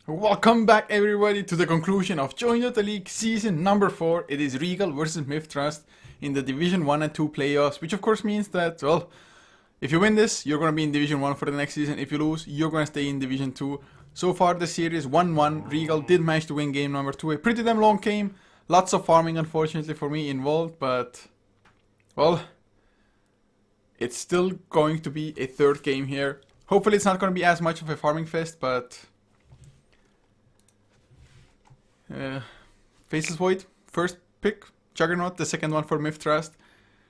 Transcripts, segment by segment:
Welcome back everybody to the conclusion of Join Dota League season number 4. It is Regal versus MiTH in the Division 1 and 2 playoffs, which of course means that, well, if you win this, you're going to be in Division 1 for the next season. If you lose, you're going to stay in Division 2. So far the series 1-1. Regal did manage to win game number 2. A pretty damn long game. Lots of farming unfortunately for me involved, but, well, it's still going to be a third game here. Hopefully it's not going to be as much of a farming fest, but... Faceless Void, first pick. Juggernaut, the second one for MiTH.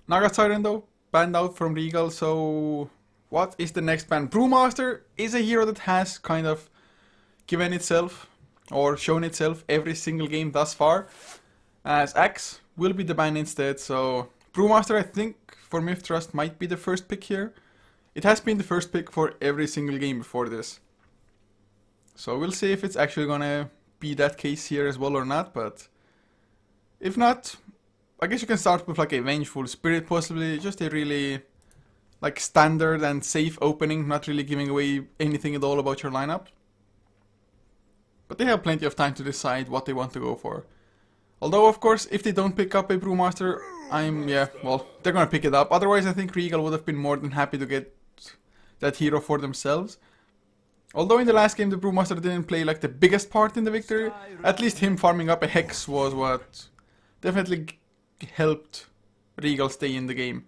Naga Siren though, banned out from Regal, so... What is the next ban? Brewmaster is a hero that has kind of given itself, or shown itself every single game thus far. As Axe will be the ban instead, so... Brewmaster I think for MiTH might be the first pick here. It has been the first pick for every single game before this. So we'll see if it's actually gonna be that case here as well or not, but if not, I guess you can start with like a Vengeful Spirit possibly, just a really like standard and safe opening, not really giving away anything at all about your lineup. But they have plenty of time to decide what they want to go for. Although of course if they don't pick up a Brewmaster, they're gonna pick it up. Otherwise I think Regal would have been more than happy to get that hero for themselves. Although in the last game the Brewmaster didn't play like the biggest part in the victory, at least him farming up a Hex was what definitely helped Regal stay in the game.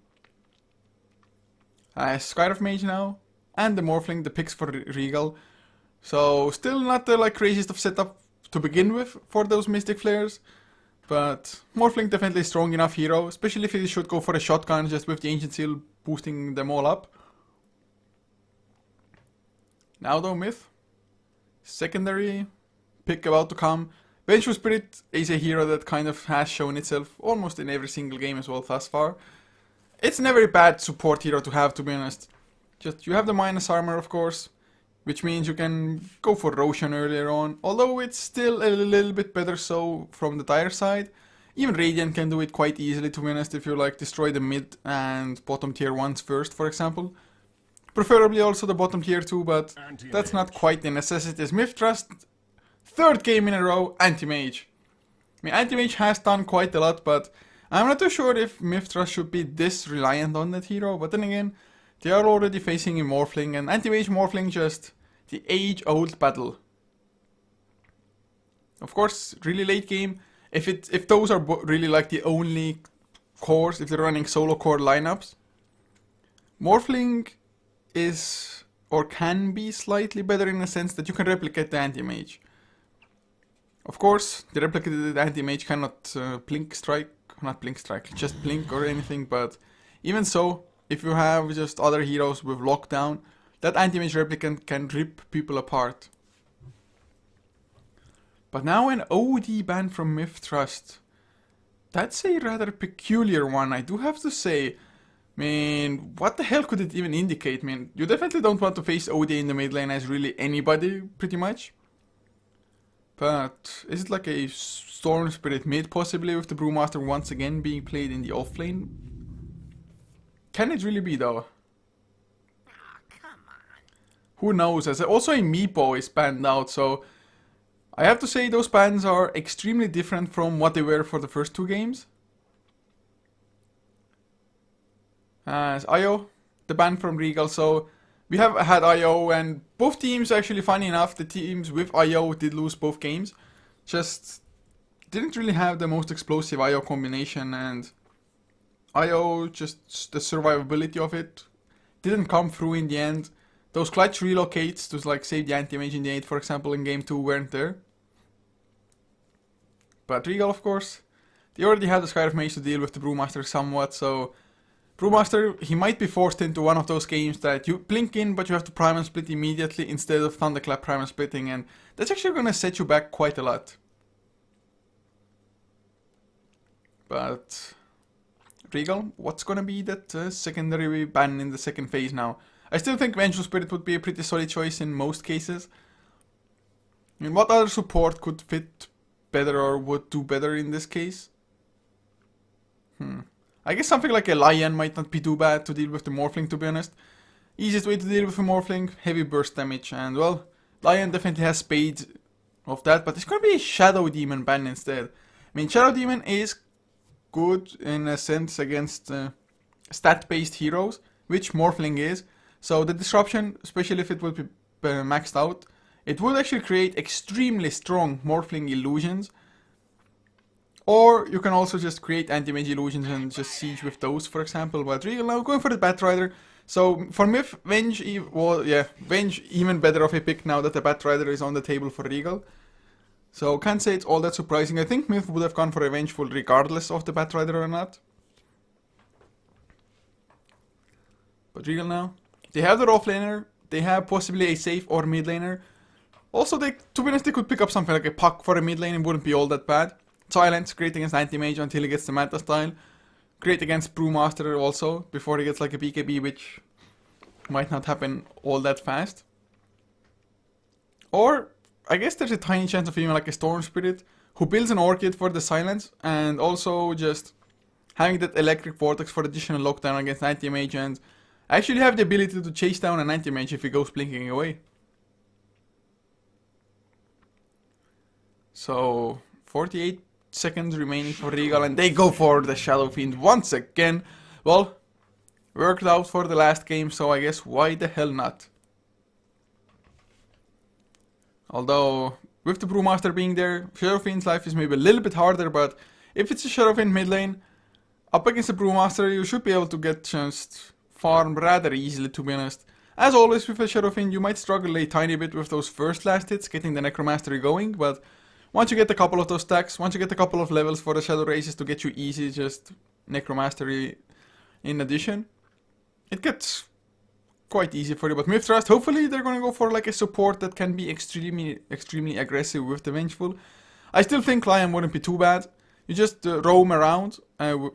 Skyriff Mage now, and the Morphling, the picks for Regal. So still not the like craziest of setup to begin with for those Mystic Flares, but Morphling definitely a strong enough hero, especially if he should go for a shotgun just with the Ancient Seal boosting them all up. Now though, MiTH, secondary pick about to come. Vengeful Spirit is a hero that kind of has shown itself almost in every single game as well thus far. It's never a bad support hero to have, to be honest. Just you have the minus armor of course, which means you can go for Roshan earlier on, although it's still a little bit better so from the dire side. Even Radiant can do it quite easily, to be honest, if you like destroy the mid and bottom tier ones first, for example. Preferably also the bottom tier too, but that's not quite the necessity. As MiTH, third game in a row, Anti-Mage. I mean, Anti-Mage has done quite a lot, but I'm not too sure if MiTH should be this reliant on that hero. But then again, they are already facing a Morphling, and Anti-Mage Morphling just the age-old battle. Of course, really late game, if those are really like the only cores, if they're running solo core lineups, Morphling is or can be slightly better in the sense that you can replicate the Anti-Mage. Of course, the replicated Anti-Mage cannot just blink or anything, but even so, if you have just other heroes with lockdown, that Anti-Mage replicant can rip people apart. But now an OD ban from MiTH. That's a rather peculiar one, I do have to say. I mean, what the hell could it even indicate? I mean, you definitely don't want to face OD in the mid lane as really anybody, pretty much. But is it like a Storm Spirit mid, possibly, with the Brewmaster once again being played in the off lane? Can it really be, though? Who knows? As also a Meepo is banned out, so I have to say those bans are extremely different from what they were for the first two games. As IO, the ban from Regal, so we have had IO, and both teams actually, funny enough, the teams with IO did lose both games. Just didn't really have the most explosive IO combination, and IO, just the survivability of it didn't come through in the end. Those clutch relocates to like save the Anti-Mage in the 8, for example, in game 2 weren't there. But Regal, of course, they already had the Skyriff Mage to deal with the Brewmaster somewhat, so Brewmaster, he might be forced into one of those games that you blink in, but you have to prime and split immediately instead of Thunderclap prime and splitting, and that's actually going to set you back quite a lot. But Regal, what's going to be that secondary ban in the second phase now? I still think Vengeful Spirit would be a pretty solid choice in most cases. I mean, what other support could fit better or would do better in this case? I guess something like a Lion might not be too bad to deal with the Morphling, to be honest. Easiest way to deal with a Morphling, heavy burst damage, and well, Lion definitely has Spade of that, but it's gonna be a Shadow Demon ban instead. I mean, Shadow Demon is good in a sense against stat-based heroes, which Morphling is. So the disruption, especially if it will be maxed out, it would actually create extremely strong Morphling illusions. Or you can also just create anti-mage illusions and just siege with those, for example. But Regal now going for the Batrider. So for MiTH, Venge even better of a pick now that the Batrider is on the table for Regal. So can't say it's all that surprising. I think MiTH would have gone for a Vengeful regardless of the Batrider or not. But Regal now, they have their offlaner, they have possibly a safe or mid laner. Also, to be honest, they could pick up something like a Puck for a mid lane, it wouldn't be all that bad. Silence, great against anti-mage until he gets the Manta style. Great against Brewmaster also, before he gets like a BKB, which might not happen all that fast. Or, I guess there's a tiny chance of even like a Storm Spirit, who builds an Orchid for the silence, and also just having that Electric Vortex for additional lockdown against anti-mage, and actually have the ability to chase down an anti-mage if he goes blinking away. So, 48 seconds remaining for Regal, and they go for the Shadow Fiend once again. Well, worked out for the last game, so I guess why the hell not? Although, with the Brewmaster being there, Shadow Fiend's life is maybe a little bit harder, but if it's a Shadow Fiend mid lane, up against the Brewmaster, you should be able to get just farm rather easily, to be honest. As always with a Shadow Fiend, you might struggle a tiny bit with those first last hits, getting the Necromastery going, but once you get a couple of those stacks, once you get a couple of levels for the Shadow Races to get you easy, just Necromastery in addition, it gets quite easy for you. But MiTH Trust, hopefully they're gonna go for like a support that can be extremely aggressive with the Vengeful. I still think Lion wouldn't be too bad. You just roam around,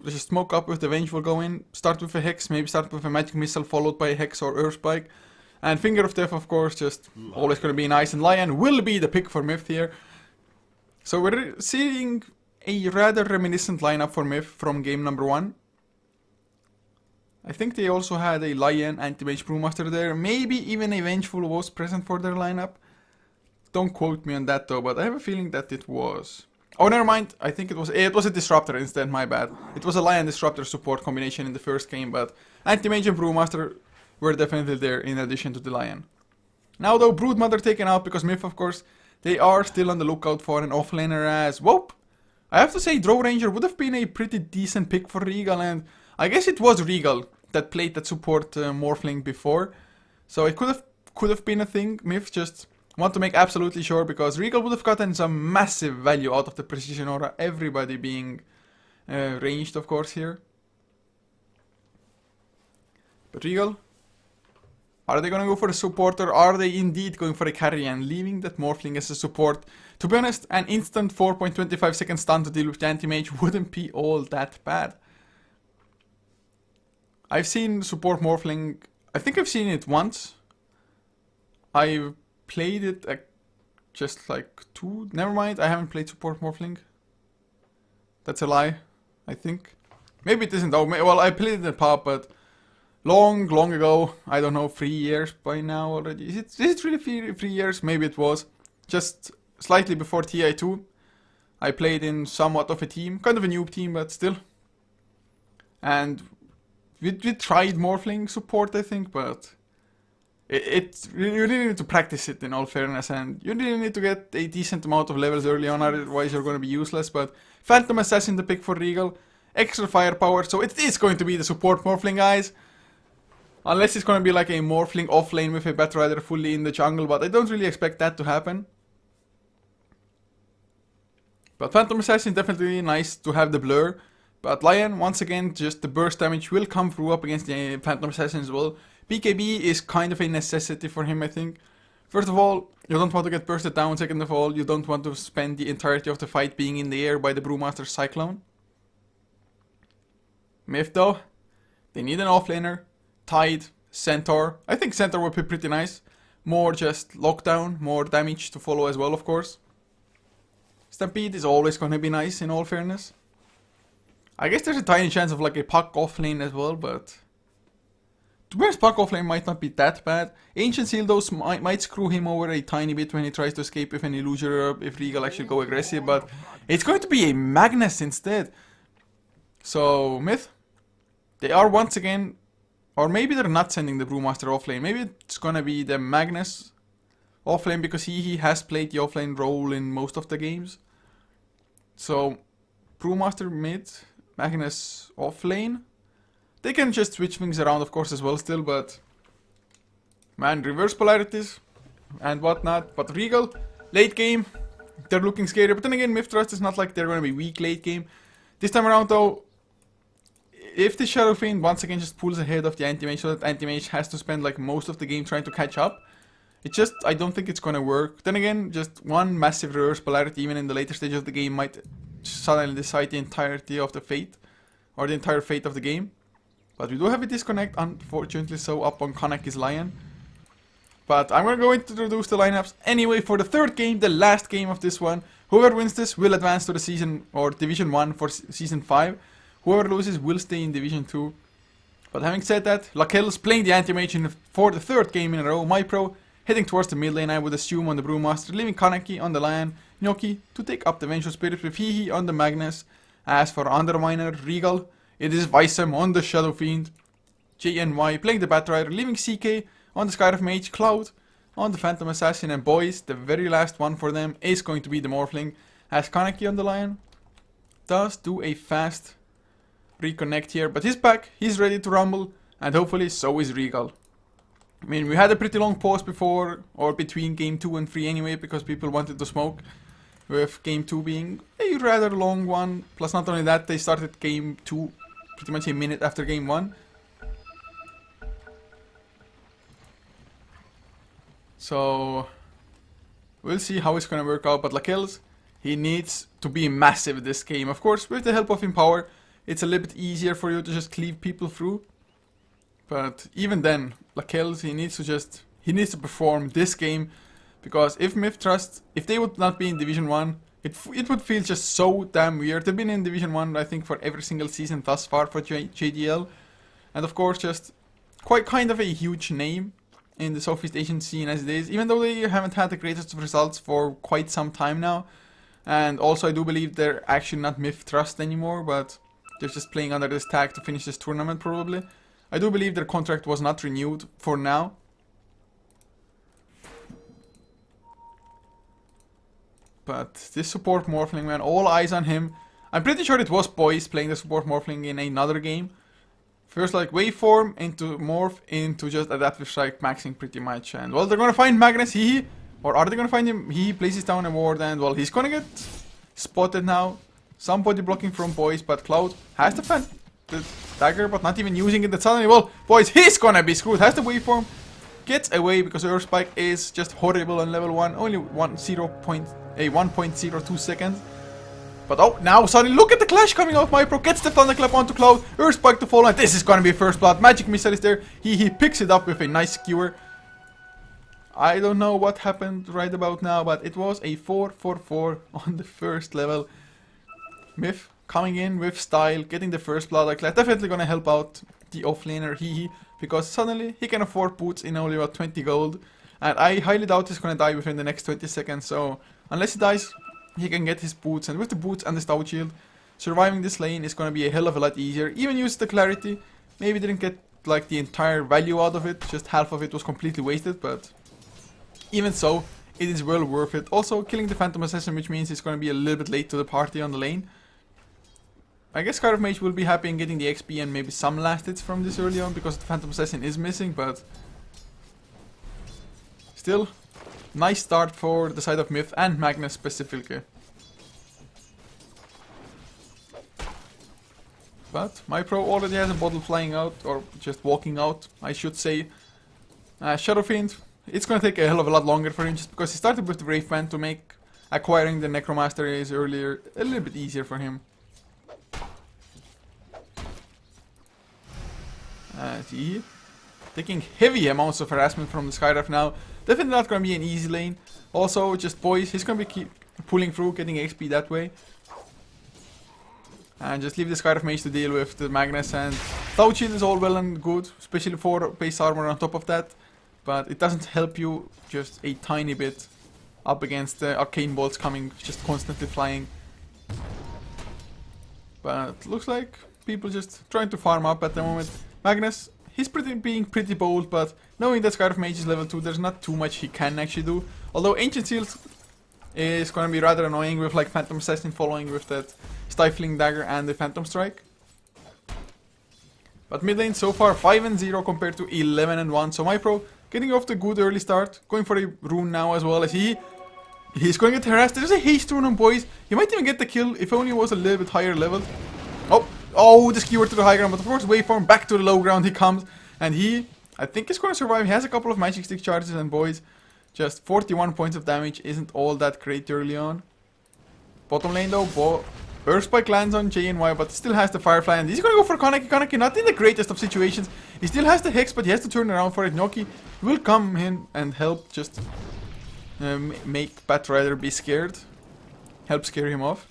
just smoke up with the Vengeful, go in, start with a Hex, maybe start with a Magic Missile followed by a Hex or Earth Spike. And Finger of Death, of course, just always gonna be nice, and Lion will be the pick for MiTH here. So we're seeing a rather reminiscent lineup for MiTH from game number 1. I think they also had a Lion, Anti-Mage, Brewmaster there. Maybe even a Vengeful was present for their lineup. Don't quote me on that though, but I have a feeling that it was. Oh, never mind. I think it was a Disruptor instead, my bad. It was a Lion Disruptor support combination in the first game, but Anti-Mage and Brewmaster were definitely there in addition to the Lion. Now though, Broodmother taken out because MiTH, of course, they are still on the lookout for an offlaner as Whoop! I have to say, Drow Ranger would have been a pretty decent pick for Regal, and I guess it was Regal that played that support Morphling before. So it could have been a thing. MiTH just want to make absolutely sure, because Regal would have gotten some massive value out of the Precision Aura, everybody being ranged, of course, here. But Regal, are they gonna go for a support, or are they indeed going for a carry and leaving that Morphling as a support? To be honest, an instant 4.25 second stun to deal with the Anti-Mage wouldn't be all that bad. I've seen support Morphling, I think I've seen it once. I've played it just like 2, never mind, I haven't played support Morphling. That's a lie, I think. Maybe it isn't, well, I played it in pub, but long ago, I don't know, 3 years by now already. Is it really 3 years? Maybe it was. Just slightly before TI2, I played in somewhat of a team, kind of a noob team, but still. And we tried Morphling support, I think, but you really need to practice it in all fairness, and you really need to get a decent amount of levels early on, otherwise you're going to be useless. But Phantom Assassin the pick for Regal, extra firepower, so it is going to be the support Morphling, guys. Unless it's going to be like a Morphling offlane with a Batrider fully in the jungle, but I don't really expect that to happen. But Phantom Assassin definitely nice to have the blur. But Lion, once again, just the burst damage will come through up against the Phantom Assassin as well. BKB is kind of a necessity for him, I think. First of all, you don't want to get bursted down. Second of all, you don't want to spend the entirety of the fight being in the air by the Brewmaster's Cyclone. MiTH though, they need an offlaner. Tide, Centaur. I think Centaur would be pretty nice. More just lockdown, more damage to follow as well, of course. Stampede is always going to be nice, in all fairness. I guess there's a tiny chance of like a Puck offlane as well, but Where Spark offlane might not be that bad. Ancient Seal though might screw him over a tiny bit when he tries to escape if an Illusion up, if Regal actually go aggressive, but it's going to be a Magnus instead. So, MiTH, they are once again, or maybe they're not sending the Brewmaster offlane. Maybe it's gonna be the Magnus offlane because he has played the offlane role in most of the games. So, Brewmaster mid, Magnus offlane. They can just switch things around, of course, as well still, but... Man, reverse polarities and whatnot. But Regal, late game, they're looking scary. But then again, MiTH Trust is not like they're going to be weak late game. This time around, though, if the Shadow Fiend once again just pulls ahead of the Anti-Mage, so that Anti-Mage has to spend like most of the game trying to catch up, it just, I don't think it's going to work. Then again, just one massive reverse polarity, even in the later stage of the game, might suddenly decide the entirety of the fate, or the entire fate of the game. But we do have a disconnect, unfortunately, so up on Kanaki's Lion. But I'm going to go introduce the lineups anyway for the third game, the last game of this one. Whoever wins this will advance to the season, or Division 1 for Season 5. Whoever loses will stay in Division 2. But having said that, Lakel's playing the Anti-Mage for the third game in a row. MyPro heading towards the mid lane, I would assume, on the Brewmaster, leaving Kanaki on the Lion, Gnocchi to take up the Vengeful Spirit with Hihi on the Magnus. As for Underminer, Regal, it is Visam on the Shadow Fiend, JNY playing the Batrider, leaving CK on the Skyriff Mage, Cloud on the Phantom Assassin, and boys, the very last one for them is going to be the Morphling, as Kaneki on the Lion does do a fast reconnect here, but he's back, he's ready to rumble, and hopefully so is Regal. I mean, we had a pretty long pause before, or between game 2 and 3 anyway, because people wanted to smoke, with game 2 being a rather long one, plus not only that, they started game 2 pretty much a minute after game 1. So, we'll see how it's gonna work out, but Lakel's, he needs to be massive this game. Of course, with the help of Empower, it's a little bit easier for you to just cleave people through. But even then, Lakel's, he needs to perform this game, because if MiTH Trust, if they would not be in Division 1, it would feel just so damn weird. They've been in Division 1, I think, for every single season thus far for jDL. And of course, just quite kind of a huge name in the Southeast Asian scene as it is, even though they haven't had the greatest of results for quite some time now. And also, I do believe they're actually not MiTH Trust anymore, but they're just playing under this tag to finish this tournament, probably. I do believe their contract was not renewed for now. But this support Morphling, man, all eyes on him. I'm pretty sure it was Boys playing the support Morphling in another game. First like Waveform, into Morph, into just Adaptive Strike maxing pretty much. And well, they're gonna find Magnus, Hihi. Or are they gonna find him? He places down a ward and well, he's gonna get spotted now. Somebody blocking from Boys, but Cloud has the dagger, but not even using it. That suddenly, well, Boys, he's gonna be screwed. Has the Waveform, gets away because Earth Spike is just horrible on level 1. Only 1.02 seconds. But oh, now suddenly look at the clash coming out. MyPro gets the Thunderclap onto Cloud. Earth Spike to fall, and this is gonna be first blood. Magic Missile is there. He picks it up with a nice skewer. I don't know what happened right about now, but it was a 4-4-4 on the first level. MiTH coming in with style, getting the first blood. Like, definitely gonna help out the offlaner Hihi, because suddenly he can afford boots in only about 20 gold. And I highly doubt he's gonna die within the next 20 seconds, so unless he dies, he can get his boots, and with the boots and the stout shield, surviving this lane is gonna be a hell of a lot easier. Even use the clarity, maybe didn't get like the entire value out of it, just half of it was completely wasted, but even so, it is well worth it. Also, killing the Phantom Assassin, which means he's gonna be a little bit late to the party on the lane. I guess Scarif Mage will be happy in getting the XP and maybe some last hits from this early on, because the Phantom Assassin is missing, but still, nice start for the side of MiTH and Magnus specifically. But MyPro already has a bottle flying out, or just walking out, I should say. Shadow Fiend, it's gonna take a hell of a lot longer for him, just because he started with the Brave Band to make acquiring the Necromaster Ace earlier a little bit easier for him. He taking heavy amounts of harassment from the Skyriff now. Definitely not gonna be an easy lane. Also, just Boys, he's gonna be keep pulling through, getting XP that way. And just leave the Skyriff Mage to deal with the Magnus, and Stout Shield is all well and good, especially for base armor on top of that, but it doesn't help you just a tiny bit up against the arcane bolts coming just constantly flying. But looks like people just trying to farm up at the moment. Magnus, he's being pretty bold, but knowing that Sky of Mage is level 2, there's not too much he can actually do. Although Ancient Seals is gonna be rather annoying with like Phantom Assassin following with that Stifling Dagger and the Phantom Strike. But mid lane so far 5-0 compared to 11-1, so MiPro getting off the good early start, going for a rune now as well as he's going to get harassed. There's a haste rune on boys. He might even get the kill if only it was a little bit higher level. Oh, the skewer to the high ground, but of course waveform back to the low ground he comes, and I think he's going to survive. He has a couple of magic stick charges, and boys, just 41 points of damage isn't all that great early on. Bottom lane though, Earthspike lands on JNY, but still has the Firefly, and he's gonna go for Kaneki. Kaneki not in the greatest of situations. He still has the Hex, but he has to turn around for it. Gnocchi will come in and help just make Batrider be scared. Help scare him off.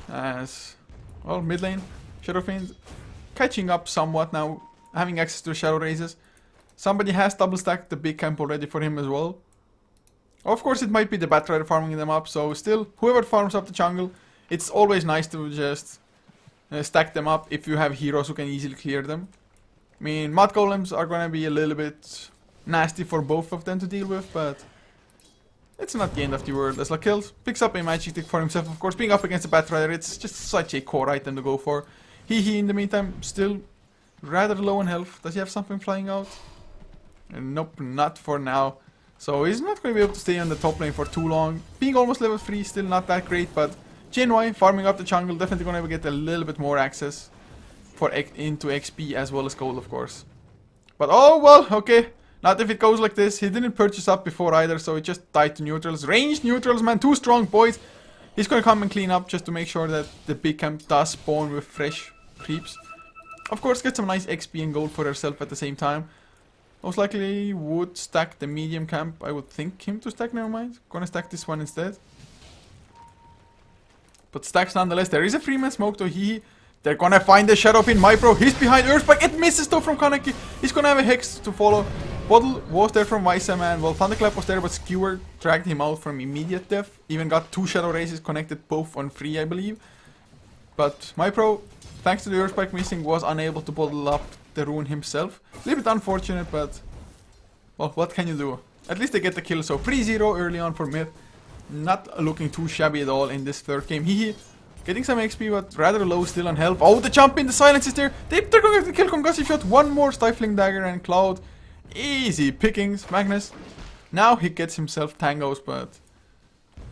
As well, mid lane, Shadow Fiend catching up somewhat now, having access to Shadow Razes. Somebody has double stacked the big camp already for him as well. Of course, it might be the Batrider farming them up, so still, whoever farms up the jungle, it's always nice to just stack them up if you have heroes who can easily clear them. I mean, Mud Golems are gonna be a little bit nasty for both of them to deal with, but it's not the end of the world. As Lakills picks up a magic stick for himself, of course, being up against the Batrider, it's just such a core item to go for. He in the meantime, still rather low on health. Does he have something flying out? Nope, not for now. So he's not going to be able to stay on the top lane for too long. Being almost level 3, still not that great, but JNY farming up the jungle, definitely going to get a little bit more access for into XP as well as gold, of course. But oh well, okay. Not if it goes like this. He didn't purchase up before either, so it just died to neutrals. Ranged neutrals, man, too strong, boys. He's going to come and clean up just to make sure that the big camp does spawn with fresh creeps. Of course, get some nice XP and gold for herself at the same time. Most likely would stack the medium camp. I would think him to stack, never mind. Gonna stack this one instead. But stacks nonetheless. There is a Freeman smoke though. They're gonna find the Shadow Fiend. MiPro, he's behind Earthspike. It misses though from Kaneki. He's gonna have a Hex to follow. Bottle was there from Vaisa, man. Well, Thunderclap was there, but Skewer dragged him out from immediate death. Even got 2 Shadow Races connected, both on 3, I believe. But MiPro, thanks to the Earthspike missing, was unable to bottle up the rune himself. A little bit unfortunate, but well, what can you do? At least they get the kill, so 3-0 early on for MiTH. Not looking too shabby at all in this third game. Getting some XP, but rather low still on health. Oh, the jump in, the silence is there. They're going to kill Concussive Shot. One more Stifling Dagger and Cloud. Easy pickings, Magnus. Now he gets himself Tangos, but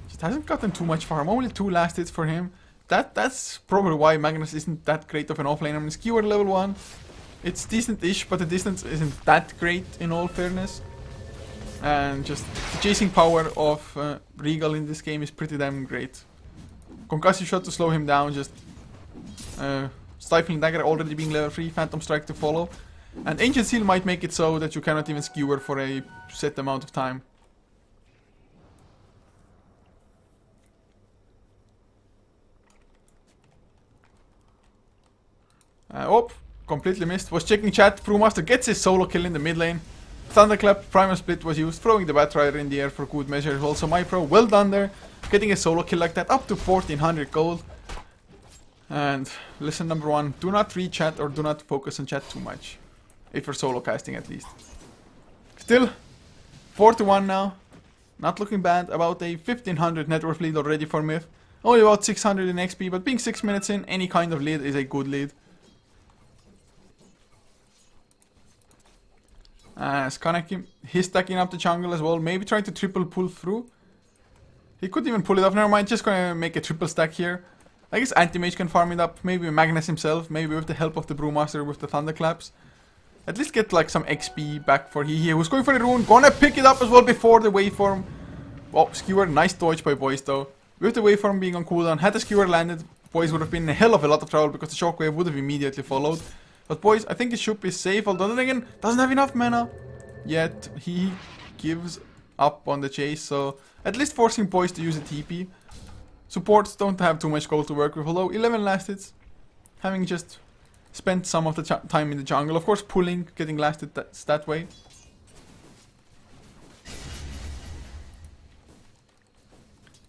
just hasn't gotten too much farm. Only 2 last hits for him. That's probably why Magnus isn't that great of an offlaner. I mean, Skewer level 1. It's decent-ish, but the distance isn't that great in all fairness. And just the chasing power of Regal in this game is pretty damn great. Concussive Shot to slow him down, just Stifling Dagger already being level 3, Phantom Strike to follow. And Ancient Seal might make it so that you cannot even skewer for a set amount of time. Oh, completely missed. Was checking chat. Brewmaster gets his solo kill in the mid lane. Thunderclap, Primal Split was used, throwing the Batrider in the air for good measure as well. So MiPro, well done there. Getting a solo kill like that, up to 1400 gold. And lesson number 1, do not read chat or do not focus on chat too much. If you're solo casting at least. Still, 4-1 now. Not looking bad. About a 1500 net worth lead already for MiTH. Only about 600 in XP, but being 6 minutes in, any kind of lead is a good lead. As Kaneki, he's stacking up the jungle as well. Maybe trying to triple pull through. He could even pull it off. Never mind, just gonna make a triple stack here. I guess Anti-Mage can farm it up. Maybe Magnus himself. Maybe with the help of the Brewmaster with the Thunderclaps. At least get like some XP back for he who's going for the rune. Gonna pick it up as well before the waveform. Oh, Skewer, nice dodge by boys though. With the waveform being on cooldown, had the Skewer landed, boys would have been in a hell of a lot of trouble because the shockwave would have immediately followed. But boys, I think it should be safe, although then again, doesn't have enough mana. Yet, he gives up on the chase, so at least forcing boys to use a TP. Supports don't have too much gold to work with, although 11 last hits. having just spent some of the time in the jungle. Of course, pulling, getting lasted that way.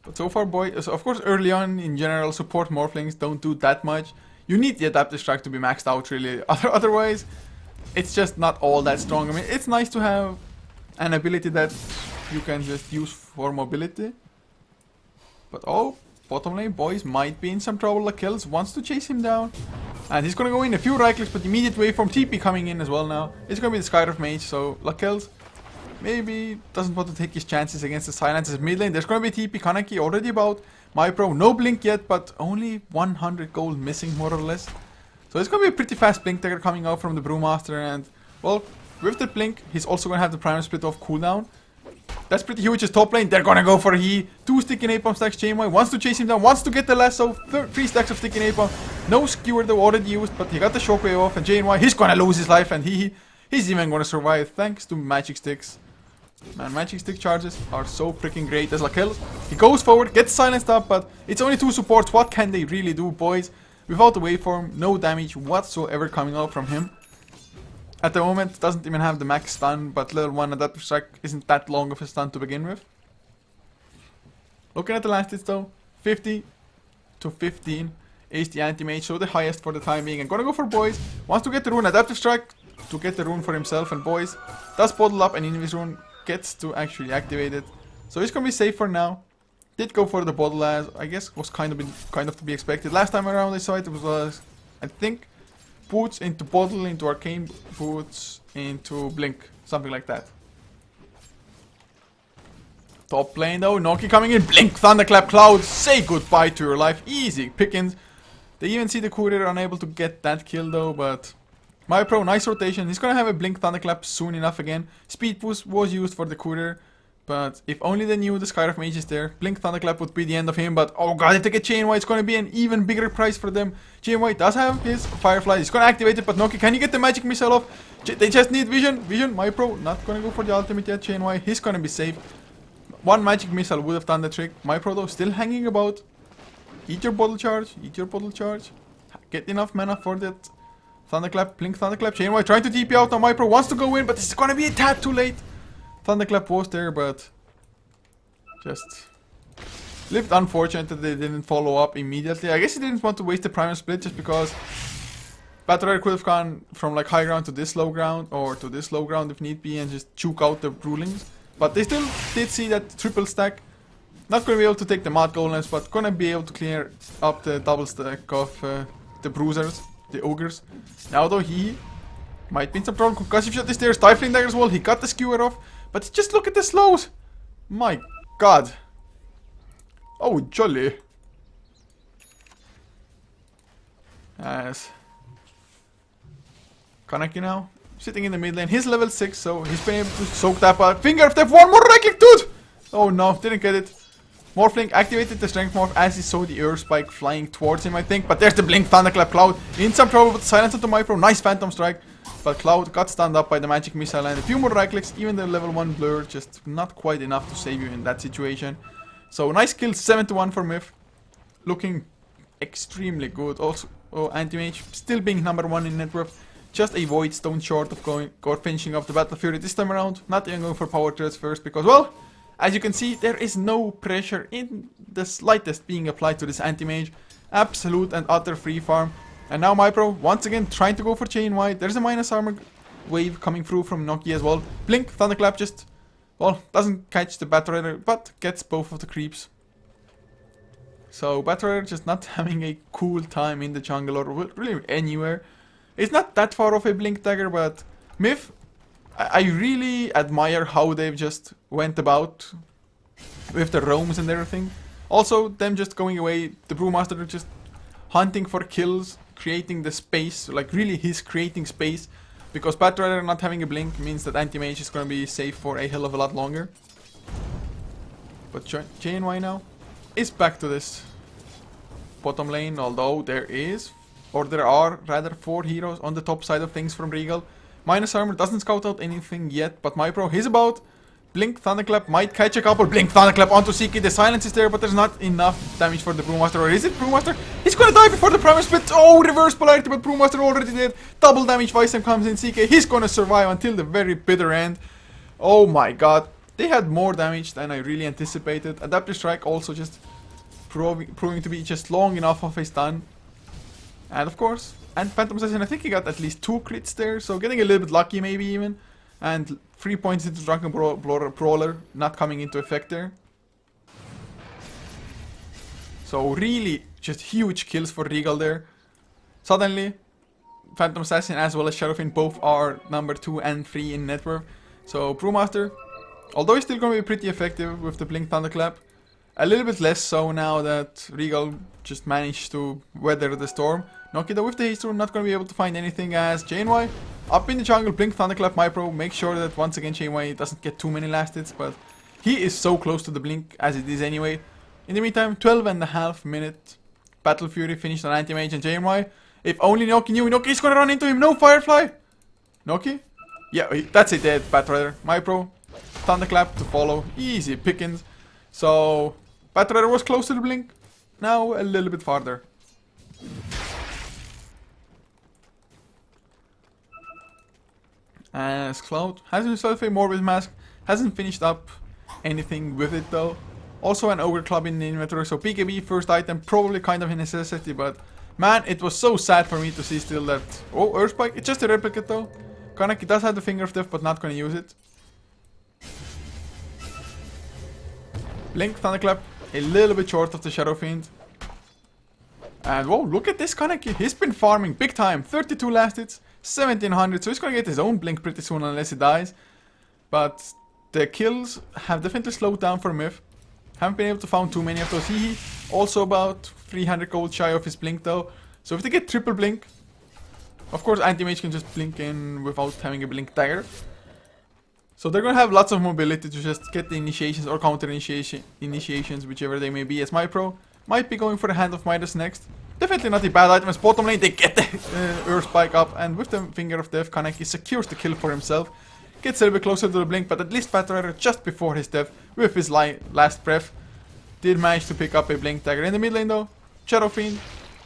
But so far, boys, of course, early on, in general, support morphlings don't do that much. You need the adaptive strike to be maxed out, really. Otherwise, it's just not all that strong. I mean, it's nice to have an ability that you can just use for mobility. But oh, bottom lane, boys, might be in some trouble. Lakels wants to chase him down. And he's gonna go in a few right clicks, but immediate wave from TP coming in as well now. It's gonna be the Skyriff Mage, so Lakels maybe doesn't want to take his chances against the Silences mid lane. There's gonna be TP Kaneki already about. MyPro, no blink yet, but only 100 gold missing more or less. So it's gonna be a pretty fast blink dagger coming out from the Brewmaster, and well, with the blink, he's also gonna have the Primal Split off cooldown. That's pretty huge. His top lane, they're gonna go for he. 2 sticky napalm stacks, Chainwhite wants to chase him down, wants to get the lasso, 3 stacks of sticky napalm. No skewer though already used, but he got the shockwave off, and Chainwhite, he's gonna lose his life, and he's even gonna survive thanks to magic sticks. Man, magic stick charges are so freaking great as Lakel. He goes forward, gets silenced up, but it's only 2 supports. What can they really do, boys? Without the waveform, no damage whatsoever coming out from him. At the moment, doesn't even have the max stun, but level 1 adaptive strike isn't that long of a stun to begin with. Looking at the last hits though, 50 to 15 is the anti-mage, so the highest for the time being. I'm gonna go for boys. Wants to get the rune, adaptive strike to get the rune for himself, and boys does bottle up, and Invis rune gets to actually activate it. So he's gonna be safe for now. Did go for the bottle, as I guess was kind of to be expected. Last time around I saw it, was I think boots into bottle, into arcane boots, into blink, something like that. Top lane though, Noki coming in, blink, thunderclap, cloud, say goodbye to your life, easy pickings. They even see the courier unable to get that kill though, but MyPro, nice rotation. He's gonna have a blink thunderclap soon enough again. Speed boost was used for the courier, but if only they knew the Skyriff Mage is there, blink thunderclap would be the end of him. But oh god, if they get Chainwhite, it's gonna be an even bigger price for them. Chainwhite does have his Firefly, he's gonna activate it, but Noki, can you get the magic missile off? They just need vision, MyPro, not gonna go for the ultimate yet. Chainwhite, he's gonna be safe. One magic missile would have done the trick. MyPro though, still hanging about. Eat your bottle charge, get enough mana for that Thunderclap, blink Thunderclap, Chainwhite trying to TP out. Now MyPro wants to go in, but it's gonna be a tad too late. Thunderclap was there, but just lived unfortunate that they didn't follow up immediately. I guess he didn't want to waste the Primal Split just because Battle Rider could have gone from like high ground to this low ground, or to this low ground if need be, and just choke out the rulings. But they still did see that triple stack. Not gonna be able to take the Mud Golems, but gonna be able to clear up the double stack of the Bruisers, the Ogres. Now though, he might be in some problem. Concussive shot is there, Stifling Dagger as well. He got the skewer off, but just look at the slows. My god. Oh, jolly. As Kaneki now, sitting in the mid lane. He's level 6, so he's been able to soak that part. Finger of Death, one more right click, dude! Oh no, didn't get it. Morphling activated the Strength Morph as he saw the Earth Spike flying towards him, I think. But there's the Blink, Thunderclap, Cloud. In some trouble with the silence onto MyPro. Nice Phantom Strike. But Cloud got stunned up by the Magic Missile, and a few more right clicks. Even the level 1 Blur just not quite enough to save you in that situation. So nice kill, 7-1 for MiTH. Looking extremely good. Also, Anti-Mage still being number 1 in net worth. Just a Void Stone short of finishing off the Battle Fury this time around. Not even going for Power Threads first because, well, as you can see, there is no pressure in the slightest being applied to this Anti-Mage. Absolute and utter free farm. And now MyPro, once again, trying to go for Chainwhite. There's a minus armor wave coming through from Noki as well. Blink, Thunderclap just, well, doesn't catch the Battle Rider, but gets both of the creeps. So Battle Rider just not having a cool time in the jungle or really anywhere. It's not that far off a Blink Dagger, but MiTH, I really admire how they've just went about with the roams and everything. Also, them just going away, the Brewmaster just hunting for kills, creating the space, like really he's creating space. Because Battle Rider not having a blink means that Anti-Mage is going to be safe for a hell of a lot longer. But Chainwhite now is back to this bottom lane, although there are rather 4 heroes on the top side of things from Regal. Minus armor doesn't scout out anything yet, but MyPro, he's about. Blink Thunderclap might catch a couple. Blink Thunderclap onto Siki. The silence is there, but there's not enough damage for the Brewmaster. Or is it Brewmaster? He's gonna die before the Primal Split. Oh, reverse polarity, but Brewmaster already did. Double damage. Visem comes in. CK. He's gonna survive until the very bitter end. Oh my god. They had more damage than I really anticipated. Adaptive Strike also just proving to be just long enough of a stun. And of course, and Phantom Assassin, I think he got at least 2 crits there, so getting a little bit lucky maybe even. And 3 points into Drunken Brawler, not coming into effect there. So really, just huge kills for Regal there. Suddenly, Phantom Assassin as well as Shadowfiend both are number 2 and 3 in net worth. So Brewmaster, although he's still going to be pretty effective with the Blink Thunderclap, a little bit less so now that Regal just managed to weather the storm. Noki though with the haste rune not going to be able to find anything as JNY up in the jungle, Blink Thunderclap MiPro, make sure that once again JNY doesn't get too many last hits, but he is so close to the Blink as it is anyway. In the meantime, 12.5 minute Battle Fury finished on Anti-Mage and JNY. If only Noki knew, Noki is going to run into him, no Firefly! Noki? Yeah, that's a dead Batrider. MiPro, Thunderclap to follow, easy pickings. So, Batrider was close to the Blink, now a little bit farther. As Cloud has himself a Morbid Mask, hasn't finished up anything with it though. Also an Ogre Club in the inventory, so BKB first item, probably kind of a necessity, but man, it was so sad for me to see still that... Oh, Earth Spike, it's just a replicate though. Kaneki does have the Finger of Death, but not gonna use it. Blink, Thunderclap, a little bit short of the Shadowfiend. And whoa, look at this Kaneki, he's been farming big time, 32 last hits. 1700, so he's gonna get his own Blink pretty soon unless he dies. But the kills have definitely slowed down for MiTH. Haven't been able to find too many of those. He also about 300 gold shy of his Blink though. So if they get triple Blink, of course Anti-Mage can just blink in without having a Blink dagger. So they're gonna have lots of mobility to just get the initiations or counter initiations, whichever they may be. As MiPro might be going for the Hand of Midas next. Definitely not a bad item as bottom lane, they get the Earth Spike up, and with the Finger of Death, Kaneki secures the kill for himself. Gets a little bit closer to the Blink, but at least Batrider just before his death, with his last breath, did manage to pick up a Blink dagger. In the mid lane though, Shadowfiend,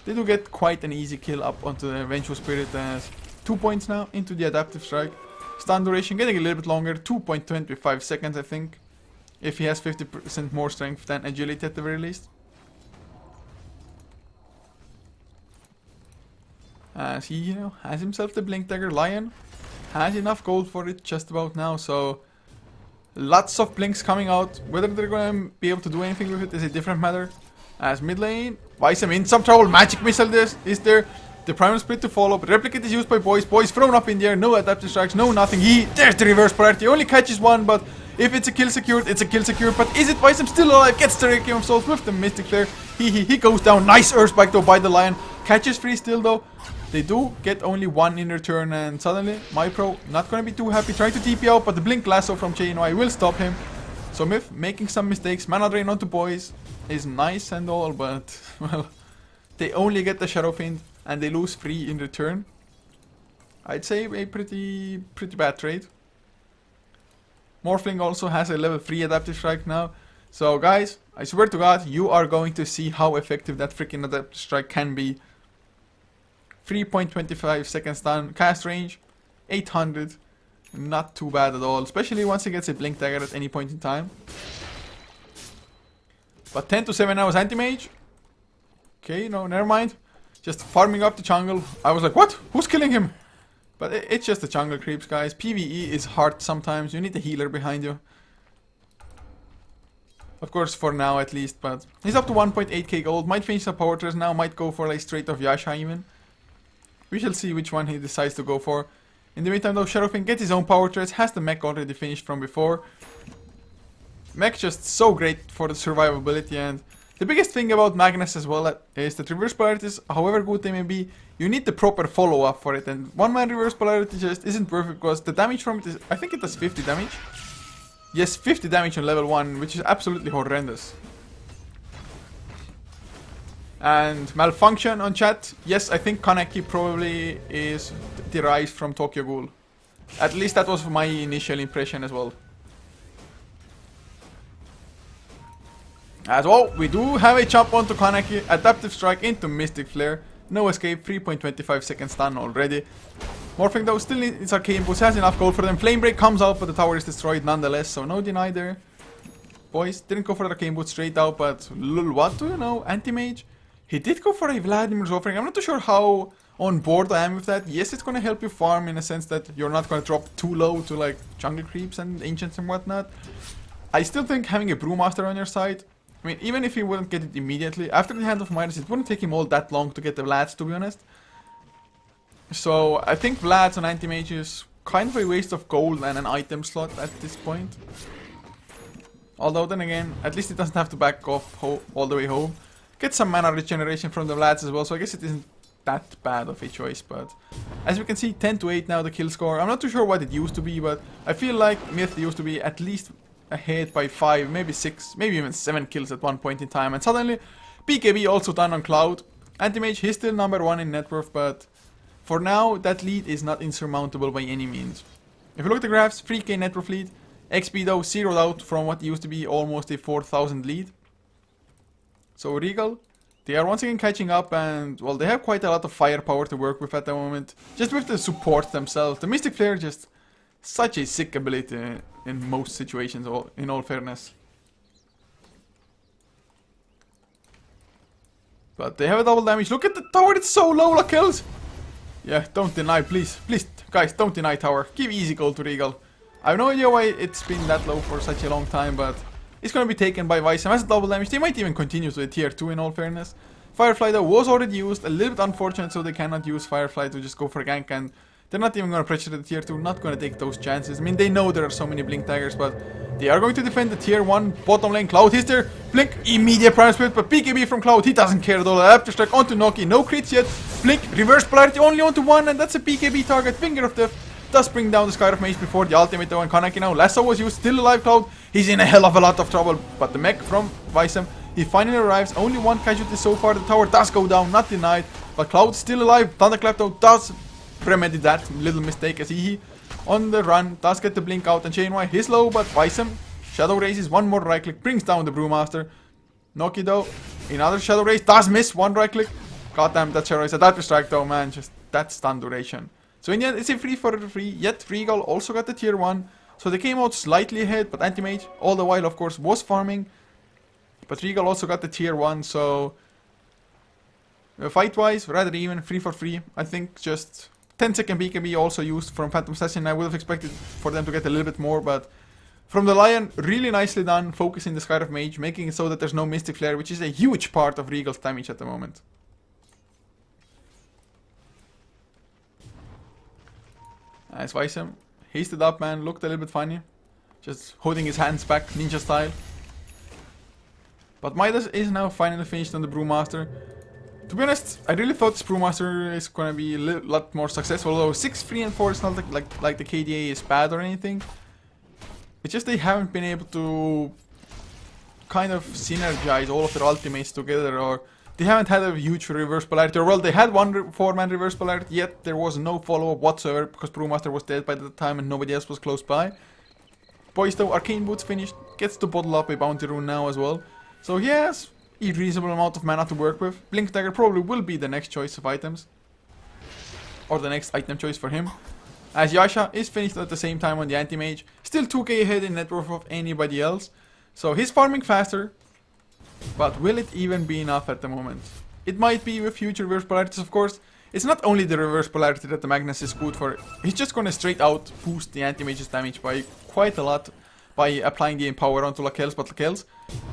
they do get quite an easy kill up onto the Vengeful Spirit as 2 points now into the Adaptive Strike. Stun duration getting a little bit longer, 2.25 seconds I think, if he has 50% more strength than agility at the very least. As he, you know, has himself the Blink dagger. Lion has enough gold for it just about now, so lots of Blinks coming out. Whether they're going to be able to do anything with it is a different matter. As mid lane, Visem in some trouble. Magic Missile is there. The Primal Split to follow, but Replicate is used by Boys. Boys thrown up in the air, no Adaptive Strikes, no nothing. There's the reverse polarity, only catches one, but if it's a kill secured, it's a kill secured. But is it Visem still alive? Gets the Requiem of Souls with the Mystic Flare. He goes down. Nice Earth Spike though by the Lion. Catches 3 still though. They do get only 1 in return, and suddenly MiPro not gonna be too happy, trying to TP out, but the Blink Lasso from JNY will stop him. So MiTH making some mistakes. Mana drain onto Boys is nice and all, but well, they only get the Shadowfiend and they lose 3 in return. I'd say a pretty bad trade. Morphling also has a level 3 Adaptive Strike now. So guys, I swear to God, you are going to see how effective that freaking Adaptive Strike can be. 3.25 seconds stun, cast range 800, not too bad at all, especially once he gets a Blink dagger at any point in time. But 10 to 7 hours Anti-Mage. Okay, no, never mind. Just farming up the jungle. I was like, what? Who's killing him? But it's just the jungle creeps, guys. PvE is hard sometimes. You need a healer behind you. Of course, for now at least, but he's up to 1.8k gold. Might finish the power trace now. Might go for like straight off Yasha even. We shall see which one he decides to go for. In the meantime though, Shadowfiend gets his own power trace. Has the mech already finished from before. Mech just so great for the survivability, and the biggest thing about Magnus as well is that reverse polarities, however good they may be, you need the proper follow-up for it, and one man reverse polarity just isn't worth it because the damage from it is, I think it does 50 damage. Yes, 50 damage on level 1, which is absolutely horrendous. And malfunction on chat, yes, I think Kaneki probably is derived from Tokyo Ghoul. At least that was my initial impression as well. As well, we do have a chop onto Kaneki, adaptive strike into Mystic Flare, no escape, 3.25 seconds stun already. Morphing though still needs arcane boost, has enough gold for them. Flame break comes out, but the tower is destroyed nonetheless, so no deny there. Boys didn't go for the arcane boost straight out, but lol, what do you know? Anti-mage, he did go for a Vladimir's offering. I'm not too sure how on board I am with that. Yes, it's gonna help you farm in a sense that you're not gonna drop too low to like jungle creeps and ancients and whatnot. I still think having a Brewmaster on your side, I mean, even if he wouldn't get it immediately, after the Hand of Midas, it wouldn't take him all that long to get the Vlads, to be honest. So, I think Vlads on Anti-Mage is kind of a waste of gold and an item slot at this point. Although, then again, at least it doesn't have to back off all the way home. Get some mana regeneration from the Vlads as well, so I guess it isn't that bad of a choice. But, as we can see, 10 to 8 now the kill score. I'm not too sure what it used to be, but I feel like MiTH used to be at least ahead by 5, maybe 6, maybe even 7 kills at one point in time. And suddenly, BKB also done on Cloud. Anti-Mage, he's still number 1 in net worth, but for now, that lead is not insurmountable by any means. If you look at the graphs, 3k net worth lead, XP though zeroed out from what used to be almost a 4000 lead. So Regal, they are once again catching up, and well, they have quite a lot of firepower to work with at the moment. Just with the support themselves. The Mystic Flare just such a sick ability in most situations, in all fairness. But they have a double damage. Look at the tower, it's so low, look kills. Yeah, don't deny, please. Please, guys, don't deny tower. Give easy gold to Regal. I have no idea why it's been that low for such a long time, but it's gonna be taken by Visam as a double damage. They might even continue to a tier 2 in all fairness. Firefly though was already used, a little bit unfortunate, so they cannot use Firefly to just go for a gank, and they're not even gonna pressure the tier 2, not gonna take those chances. I mean, they know there are so many Blink Daggers, but they are going to defend the tier 1 bottom lane. Cloud hits there, Blink, immediate Prime Split, but BKB from Cloud, he doesn't care at all. After strike onto Noki, no crits yet. Blink, reverse polarity only onto 1, and that's a BKB target. Finger of Death does bring down the Sky of Mage before the ultimate though, and Kaneki now. Lasso was used, still alive Cloud. He's in a hell of a lot of trouble, but the mech from Visam, he finally arrives. Only 1 casualty so far. The tower does go down, not denied, but Cloud still alive. Thunderclap though does remedy that little mistake, as he on the run does get the blink out, and Chain Y he's low, but Visam Shadow raises 1 more right click, brings down the Brewmaster. Noki though, another Shadow raise, does miss 1 right click. Goddamn, that Shadow raise, that strike though, man, just that stun duration. So in the end, it's a 3 for 3, yet Regal also got the tier 1. So they came out slightly ahead, but Anti-Mage, all the while of course, was farming. But Regal also got the tier 1, so fight-wise, rather even, 3 for 3. I think just 10-second BKB also used from Phantom Assassin. I would have expected for them to get a little bit more, but from the Lion, really nicely done, focusing the Sky of Mage, making it so that there's no Mystic Flare, which is a huge part of Regal's damage at the moment. Nice Visam. Hasted up, man, looked a little bit funny. Just holding his hands back, ninja style. But Midas is now finally finished on the Brewmaster. To be honest, I really thought this Brewmaster is gonna be a lot more successful, although 6, 3, and 4 is not like the KDA is bad or anything. It's just they haven't been able to kind of synergize all of their ultimates together, or they haven't had a huge reverse polarity, or well, they had 1 4-man reverse polarity, yet there was no follow-up whatsoever because Brewmaster was dead by the time and nobody else was close by. Boys though, Arcane Boots finished, gets to bottle up a Bounty Rune now as well. So he has a reasonable amount of mana to work with. Blink Dagger probably will be the next choice of items, or the next item choice for him. As Yasha is finished at the same time on the Anti-Mage, still 2k ahead in net worth of anybody else. So he's farming faster, but will it even be enough at the moment? It might be with future reverse polarities, of course. It's not only the reverse polarity that the Magnus is good for. He's just gonna straight out boost the Anti-Mage's damage by quite a lot by applying the Empower onto Lakels, but Lakels,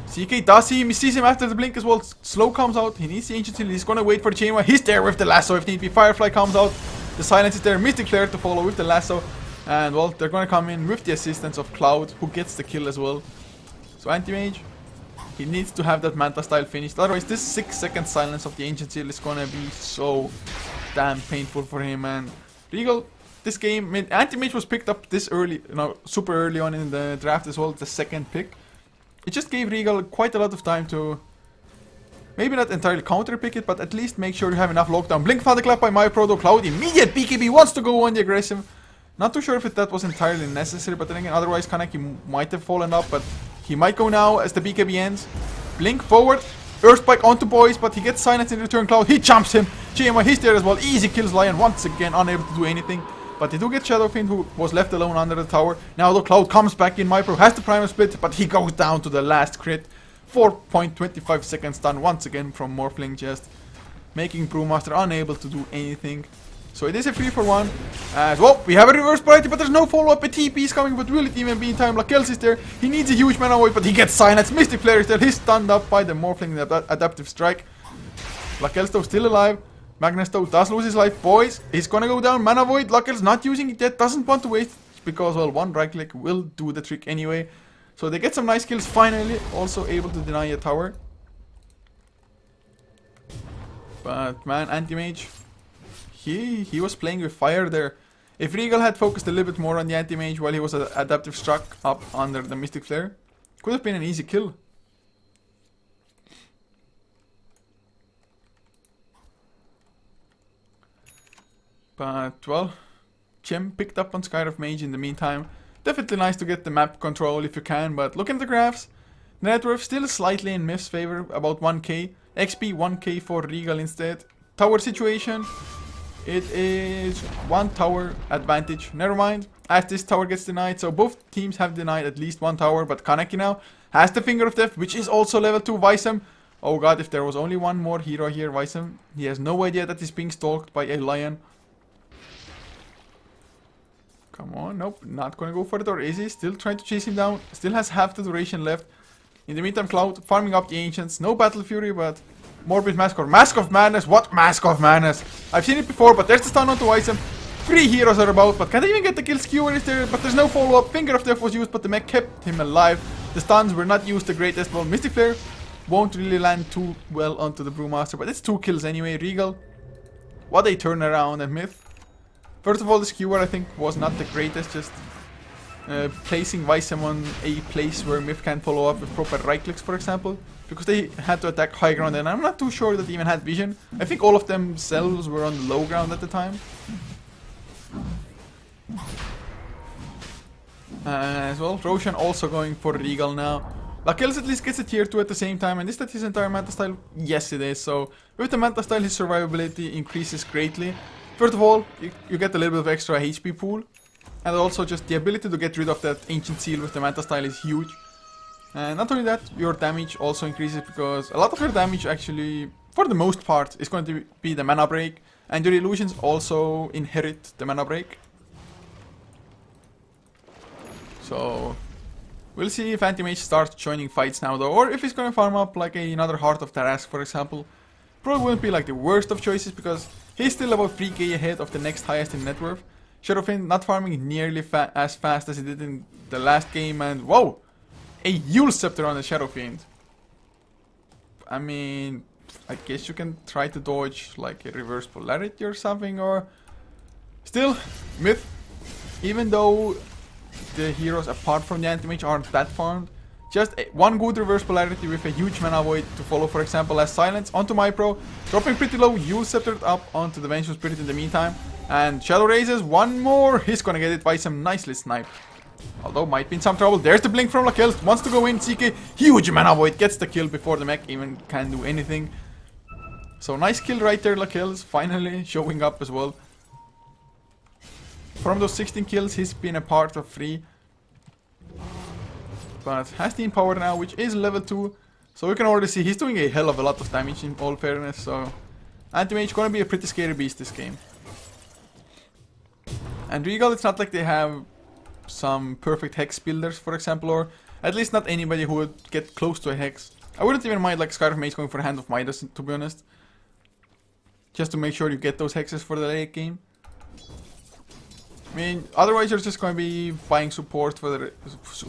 CK does see him, he sees him after the blink as well. Slow comes out, he needs the Ancient Seal, he's gonna wait for the Chain One. He's there with the lasso if need be. Firefly comes out, the silence is there, Mystic Flare to follow with the lasso, and well, they're gonna come in with the assistance of Cloud, who gets the kill as well. So Anti-Mage, he needs to have that Manta style finished, otherwise this 6-second silence of the Ancient Seal is gonna be so damn painful for him. And Regal, this game, I mean, Anti-Mage was picked up this early, super early on in the draft as well, the 2nd pick. It just gave Regal quite a lot of time to maybe not entirely counter pick it, but at least make sure you have enough lockdown. Blink Thunderclap by MyProto, Cloud, immediate BKB, wants to go on the aggressive. Not too sure if that was entirely necessary, but then again, otherwise Kaneki might have fallen up, but he might go now as the BKB ends. Blink forward. Earth Spike onto boys, but he gets silence in return. Cloud, he jumps him. GMI, he's there as well. Easy kills Lion once again, unable to do anything. But they do get Shadow Fiend, who was left alone under the tower. Now the Cloud comes back in. MiPro has the Primal Split, but he goes down to the last crit. 4.25 seconds stun once again from Morphling, just making Brewmaster unable to do anything. So it is a 3-for-1. As well, we have a reverse polarity, but there's no follow-up. A TP is coming, but will it even be in time? Lakels is there. He needs a huge mana void, but he gets silenced. Mystic Flare is there. He's stunned up by the Morphling Adaptive Strike. Lakels though still alive. Magnus though does lose his life. Boys, he's gonna go down. Mana void. Lakels not using it yet. Doesn't want to waste because, well, one right click will do the trick anyway. So they get some nice kills finally. Also able to deny a tower. But man, Anti-Mage, he was playing with fire there. If Regal had focused a little bit more on the Anti-Mage while he was adaptive struck up under the Mystic Flare, could have been an easy kill. But, well, Chem picked up on Skyriff Mage in the meantime. Definitely nice to get the map control if you can, but looking at the graphs, the net worth still slightly in MiTH's favor, about 1k. XP 1k for Regal instead. Tower situation, it is 1 tower advantage. Never mind, as this tower gets denied, so both teams have denied at least 1 tower, but Kaneki now has the Finger of Death, which is also level 2. Visam, oh god, if there was only one more hero here, Visam, he has no idea that he's being stalked by a lion. Come on, nope, not gonna go for it, or is he? Still trying to chase him down, still has half the duration left. In the meantime, Cloud farming up the Ancients, no Battle Fury, but Morbid Mask or Mask of Madness. What Mask of Madness? I've seen it before, but there's the stun onto Visam. 3 heroes are about, but can't even get the kill. Skewer is there, but there's no follow-up. Finger of Death was used, but the mech kept him alive. The stuns were not used the greatest. Well, Mystic Flare won't really land too well onto the Brewmaster, but it's 2 kills anyway. Regal, what a turnaround at MiTH. First of all, the Skewer I think was not the greatest, just placing Visam on a place where MiTH can follow up with proper right clicks, for example, because they had to attack high ground, and I'm not too sure that they even had vision. I think all of themselves were on the low ground at the time. As well, Roshan also going for Regal now. Lakels at least gets a tier 2 at the same time, and is that his entire Manta style? Yes, it is. So with the Manta style, his survivability increases greatly. First of all, you get a little bit of extra HP pool, and also just the ability to get rid of that Ancient Seal with the Manta style is huge. And not only that, your damage also increases, because a lot of your damage actually, for the most part, is going to be the mana break, and your illusions also inherit the mana break. So we'll see if Anti-Mage starts joining fights now though, or if he's going to farm up like another Heart of Tarask, for example. Probably wouldn't be like the worst of choices, because he's still about 3k ahead of the next highest in net worth. Shadow Fiend not farming nearly as fast as he did in the last game, and whoa! A Yule Scepter on the Shadow Fiend. I mean, I guess you can try to dodge like a reverse polarity or something, or still, MiTH, even though the heroes apart from the Anti-Mage aren't that farmed, just one good reverse polarity with a huge mana void to follow, for example, as Silence onto MiPro, dropping pretty low, Yule Sceptered up onto the Vengeful Spirit in the meantime, and Shadow raises one more, he's gonna get it by some nicely sniped. Although might be in some trouble. There's the blink from Lakels. Wants to go in. CK, huge mana void, gets the kill before the mech even can do anything. So nice kill right there, Lakels. Finally showing up as well. From those 16 kills, he's been a part of 3. But has the power now, which is level 2. So we can already see he's doing a hell of a lot of damage in all fairness. So Anti-Mage gonna be a pretty scary beast this game. And Regal, it's not like they have some perfect hex builders, for example, or at least not anybody who would get close to a hex. I wouldn't even mind like Skyriff Mage going for a Hand of Midas, to be honest, just to make sure you get those hexes for the late game. I mean, otherwise you're just going to be buying support for the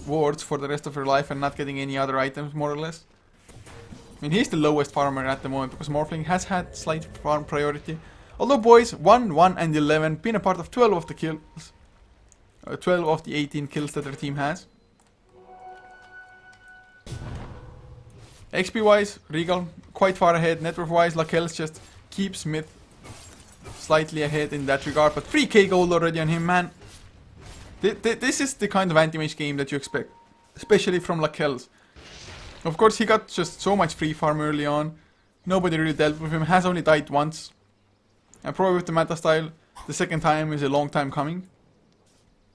wards for the rest of your life and not getting any other items, more or less. I mean, he's the lowest farmer at the moment because Morphling has had slight farm priority. Although boys, 1, 1 and 11 been a part of 12 of the kills. 12 of the 18 kills that their team has. XP wise, Regal quite far ahead. Net worth wise, Lakels just keeps MiTH slightly ahead in that regard. But 3k gold already on him, man. This is the kind of Anti-Mage game that you expect, especially from Lakels. Of course, he got just so much free farm early on. Nobody really dealt with him. Has only died once. And probably with the meta style, the second time is a long time coming.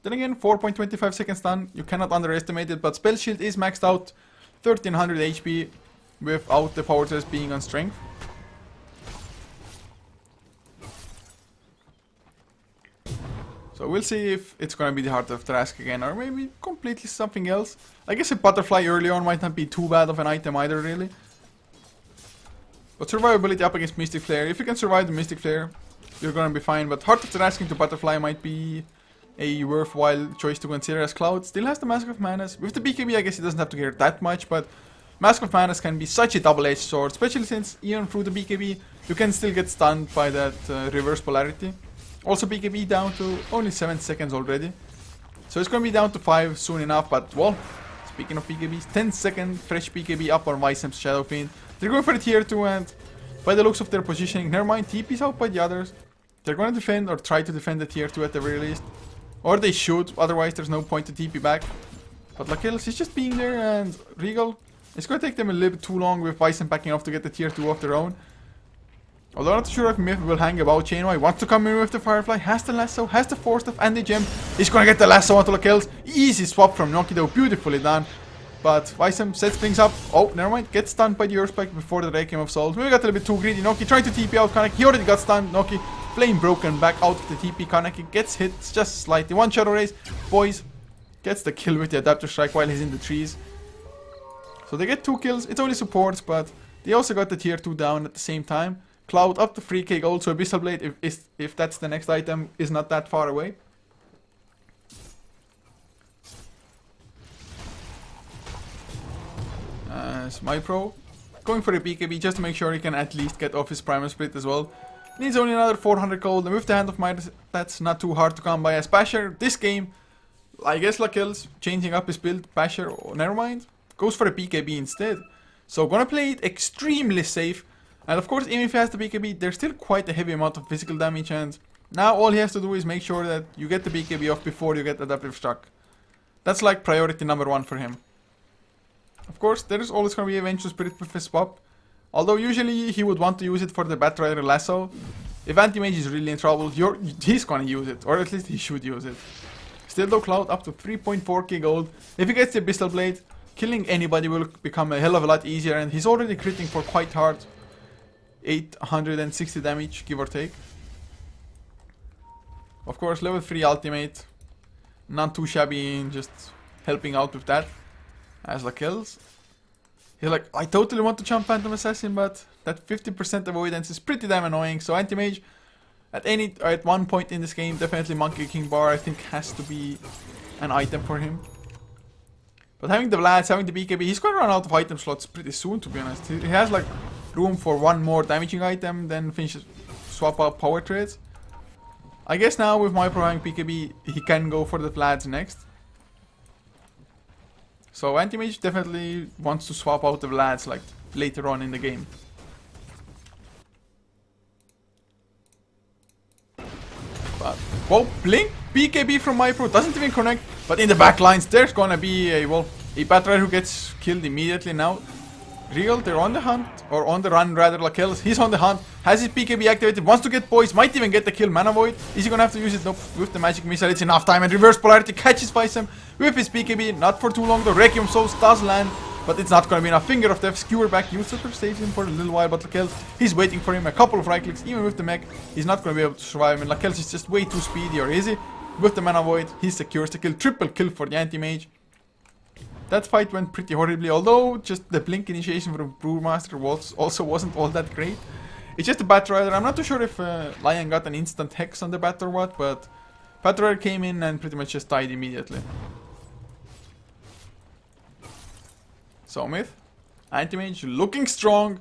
Then again, 4.25 seconds stun. You cannot underestimate it. But Spell Shield is maxed out. 1300 HP without the power test being on strength. So we'll see if it's gonna be the Heart of Trask again, or maybe completely something else. I guess a Butterfly early on might not be too bad of an item either, really. But survivability up against Mystic Flare. If you can survive the Mystic Flare, you're gonna be fine. But Heart of Trask into Butterfly might be a worthwhile choice to consider, as Cloud still has the Mask of Manas. With the BKB, I guess he doesn't have to care that much, but Mask of Manas can be such a double-edged sword, especially since even through the BKB, you can still get stunned by that reverse polarity. Also BKB down to only 7 seconds already. So it's gonna be down to 5 soon enough, but well, speaking of BKBs, 10-second fresh BKB up on Visem's Shadow Fiend. They're going for the tier 2, and by the looks of their positioning, never mind, TP's out by the others. They're gonna defend or try to defend the tier 2 at the very least. Or they should, otherwise there's no point to TP back. But Lakills is just being there, and Regal, it's gonna take them a little bit too long with Visem backing off to get the tier 2 of their own. Although I'm not sure if MiTH will hang about. Chainway wants to come in with the Firefly, has the lasso, has the Force Staff and the gem. He's gonna get the lasso onto Lakills. Easy swap from Noki though, beautifully done. But Visem sets things up. Oh, never mind, gets stunned by the Earthspike before the Requiem of Souls. Maybe got a little bit too greedy. Noki trying to TP out Kaneki. He already got stunned. Noki flame broken back out of the TP. Kaneki gets hit just slightly. One Shadow Raise. Boys gets the kill with the Adaptive Strike while he's in the trees. So they get 2 kills. It's only supports, but they also got the tier 2 down at the same time. Cloud up to 3k gold, so Abyssal Blade, if that's the next item, is not that far away. MyPro going for a BKB just to make sure he can at least get off his Primal Split as well. Needs only another 400 gold, and with the Hand of Might, that's not too hard to come by. As Basher, this game, I guess Lakills changing up his build. Basher, oh, never mind, goes for a BKB instead. So gonna play it extremely safe. And of course, even if he has the BKB, there's still quite a heavy amount of physical damage, and now all he has to do is make sure that you get the BKB off before you get Adaptive Struck. That's like priority number 1 for him. Of course, there is always going to be a Vengeful Spirit with his swap, although usually he would want to use it for the Batrider lasso. If Anti-Mage is really in trouble, he's going to use it, or at least he should use it. Still though, Cloud up to 3.4k gold. If he gets the Abyssal Blade, killing anybody will become a hell of a lot easier, and he's already critting for quite hard. 860 damage, give or take. Of course, level 3 ultimate. Not too shabby in just helping out with that. As Lakills. He's like, I totally want to jump Phantom Assassin, but that 50% avoidance is pretty damn annoying. So Anti-Mage, at one point in this game, definitely Monkey King Bar, I think, has to be an item for him. But having the Vlads, having the BKB, he's gonna run out of item slots pretty soon, to be honest. He has like room for one more damaging item, then swap out power trades. I guess now with my having BKB, he can go for the Vlads next. So Anti-Mage definitely wants to swap out the Vlads like later on in the game. But, well, Blink BKB from MyPro doesn't even connect, but in the back lines there's gonna be a Batrider who gets killed immediately now. Regal, they're on the hunt, or on the run rather, Lakills. He's on the hunt, has his BKB activated, wants to get Boys, might even get the kill. Mana Void, is he gonna have to use it? Nope, with the Magic Missile, it's enough time, and Reverse Polarity catches Visem with his BKB, not for too long. The Requiem Souls does land, but it's not gonna be enough. Finger of Death, Skewer back, Usurper saves him for a little while, but Lakills, he's waiting for him, a couple of right clicks, even with the mech, he's not gonna be able to survive him, and Lakills is just way too speedy, or is he? With the Mana Void, he secures the kill, triple kill for the Anti-Mage. That fight went pretty horribly, although just the blink initiation from Brewmaster also wasn't all that great. It's just a Batrider. I'm not too sure if Lion got an instant hex on the bat or what, but Batrider came in and pretty much just died immediately. So MiTH, Anti-Mage looking strong,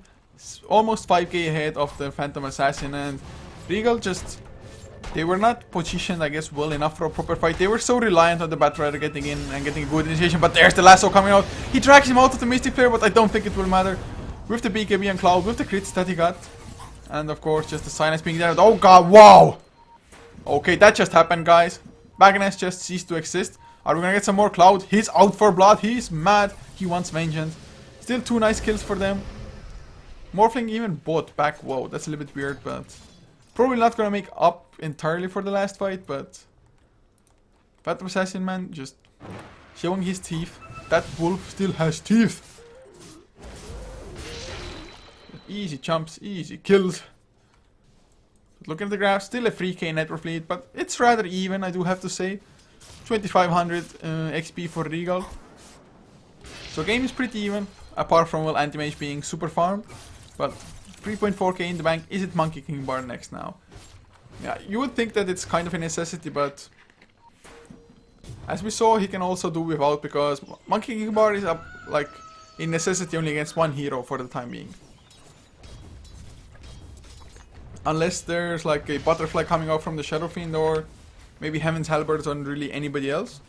almost 5k ahead of the Phantom Assassin, and Regal just... They were not positioned, I guess, well enough for a proper fight. They were so reliant on the Batrider getting in and getting a good initiation. But there's the lasso coming out. He tracks him out of the Mystic Flare, but I don't think it will matter. With the BKB and Cloud, with the crits that he got. And of course, just the silence being there. Oh god, wow! Okay, that just happened, guys. Bagness just ceased to exist. Are we gonna get some more Cloud? He's out for blood. He's mad. He wants vengeance. Still 2 nice kills for them. Morphling even bought back. Whoa, that's a little bit weird, but probably not gonna make up entirely for the last fight, but Phantom Assassin, man, just showing his teeth. That wolf still has teeth. Easy jumps, easy kills. But looking at the graph, still a 3k net worth lead, but it's rather even, I do have to say. 2500 XP for Regal. So game is pretty even, apart from, well, Anti-Mage being super farmed. But 3.4k in the bank. Is it Monkey King Bar next now? Yeah, you would think that it's kind of a necessity, but as we saw, he can also do without, because Monkey King Bar is up, like, in necessity only against one hero for the time being. Unless there's like a butterfly coming out from the Shadow Fiend, or maybe Heaven's Halberd on really anybody else.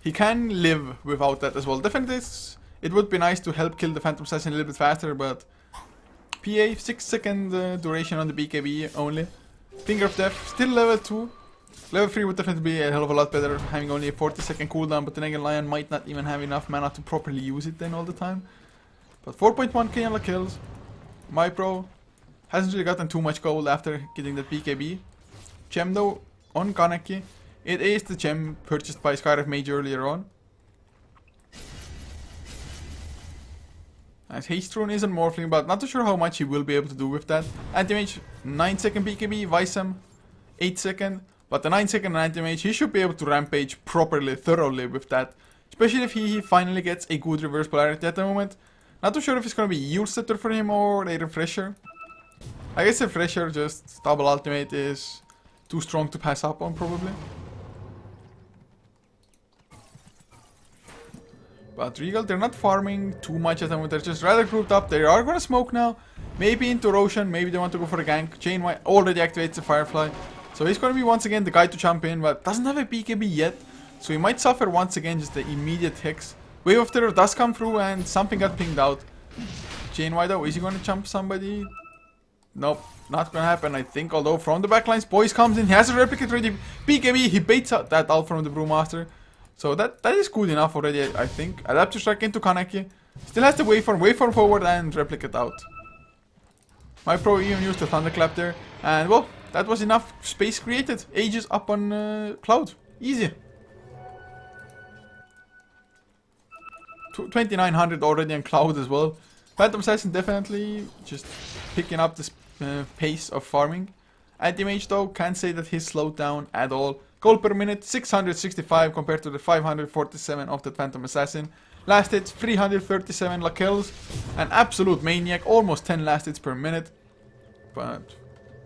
He can live without that as well. Definitely it would be nice to help kill the Phantom Assassin a little bit faster, but PA 6-second duration on the BKB only. Finger of Death, still level 2. Level 3 would definitely be a hell of a lot better, having only a 40-second cooldown, but then again Lion might not even have enough mana to properly use it then all the time. But 4.1k on the kills. My pro hasn't really gotten too much gold after getting that BKB. Gem though, on Kaneki. It is the gem purchased by Skyrift Mage earlier on. As Haste Rune isn't morphling, but not too sure how much he will be able to do with that. Anti-Mage, 9-second BKB, Visam, 8-second. But the 9-second Anti-Mage, he should be able to rampage properly, thoroughly with that. Especially if he finally gets a good reverse polarity at the moment. Not too sure if it's going to be Yule Scepter for him or a Refresher. I guess Refresher, just double ultimate, is too strong to pass up on probably. But Regal, they're not farming too much at the moment, they're just rather grouped up. They are gonna smoke now, maybe into Roshan, maybe they want to go for a gank. Chain White already activates the Firefly, so he's gonna be once again the guy to jump in, but doesn't have a BKB yet, so he might suffer once again just the immediate hex. Wave of Terror does come through and something got pinged out. Chain White though, is he gonna jump somebody? Nope, not gonna happen I think, although from the backlines, Boys comes in, he has a replicate ready, BKB, he baits out that ult from the Brewmaster. So that is good enough already, I think. Adaptive Strike into Kaneki. Still has the waveform forward and replicate out. My pro even used the Thunderclap there. And well, that was enough space created. Ages up on Cloud. Easy. 2900 already on Cloud as well. Phantom Assassin definitely just picking up this pace of farming. Anti-Mage though, can't say that he's slowed down at all. Gold per minute, 665 compared to the 547 of the Phantom Assassin. Last hits, 337 kills. An absolute maniac, almost 10 last hits per minute. But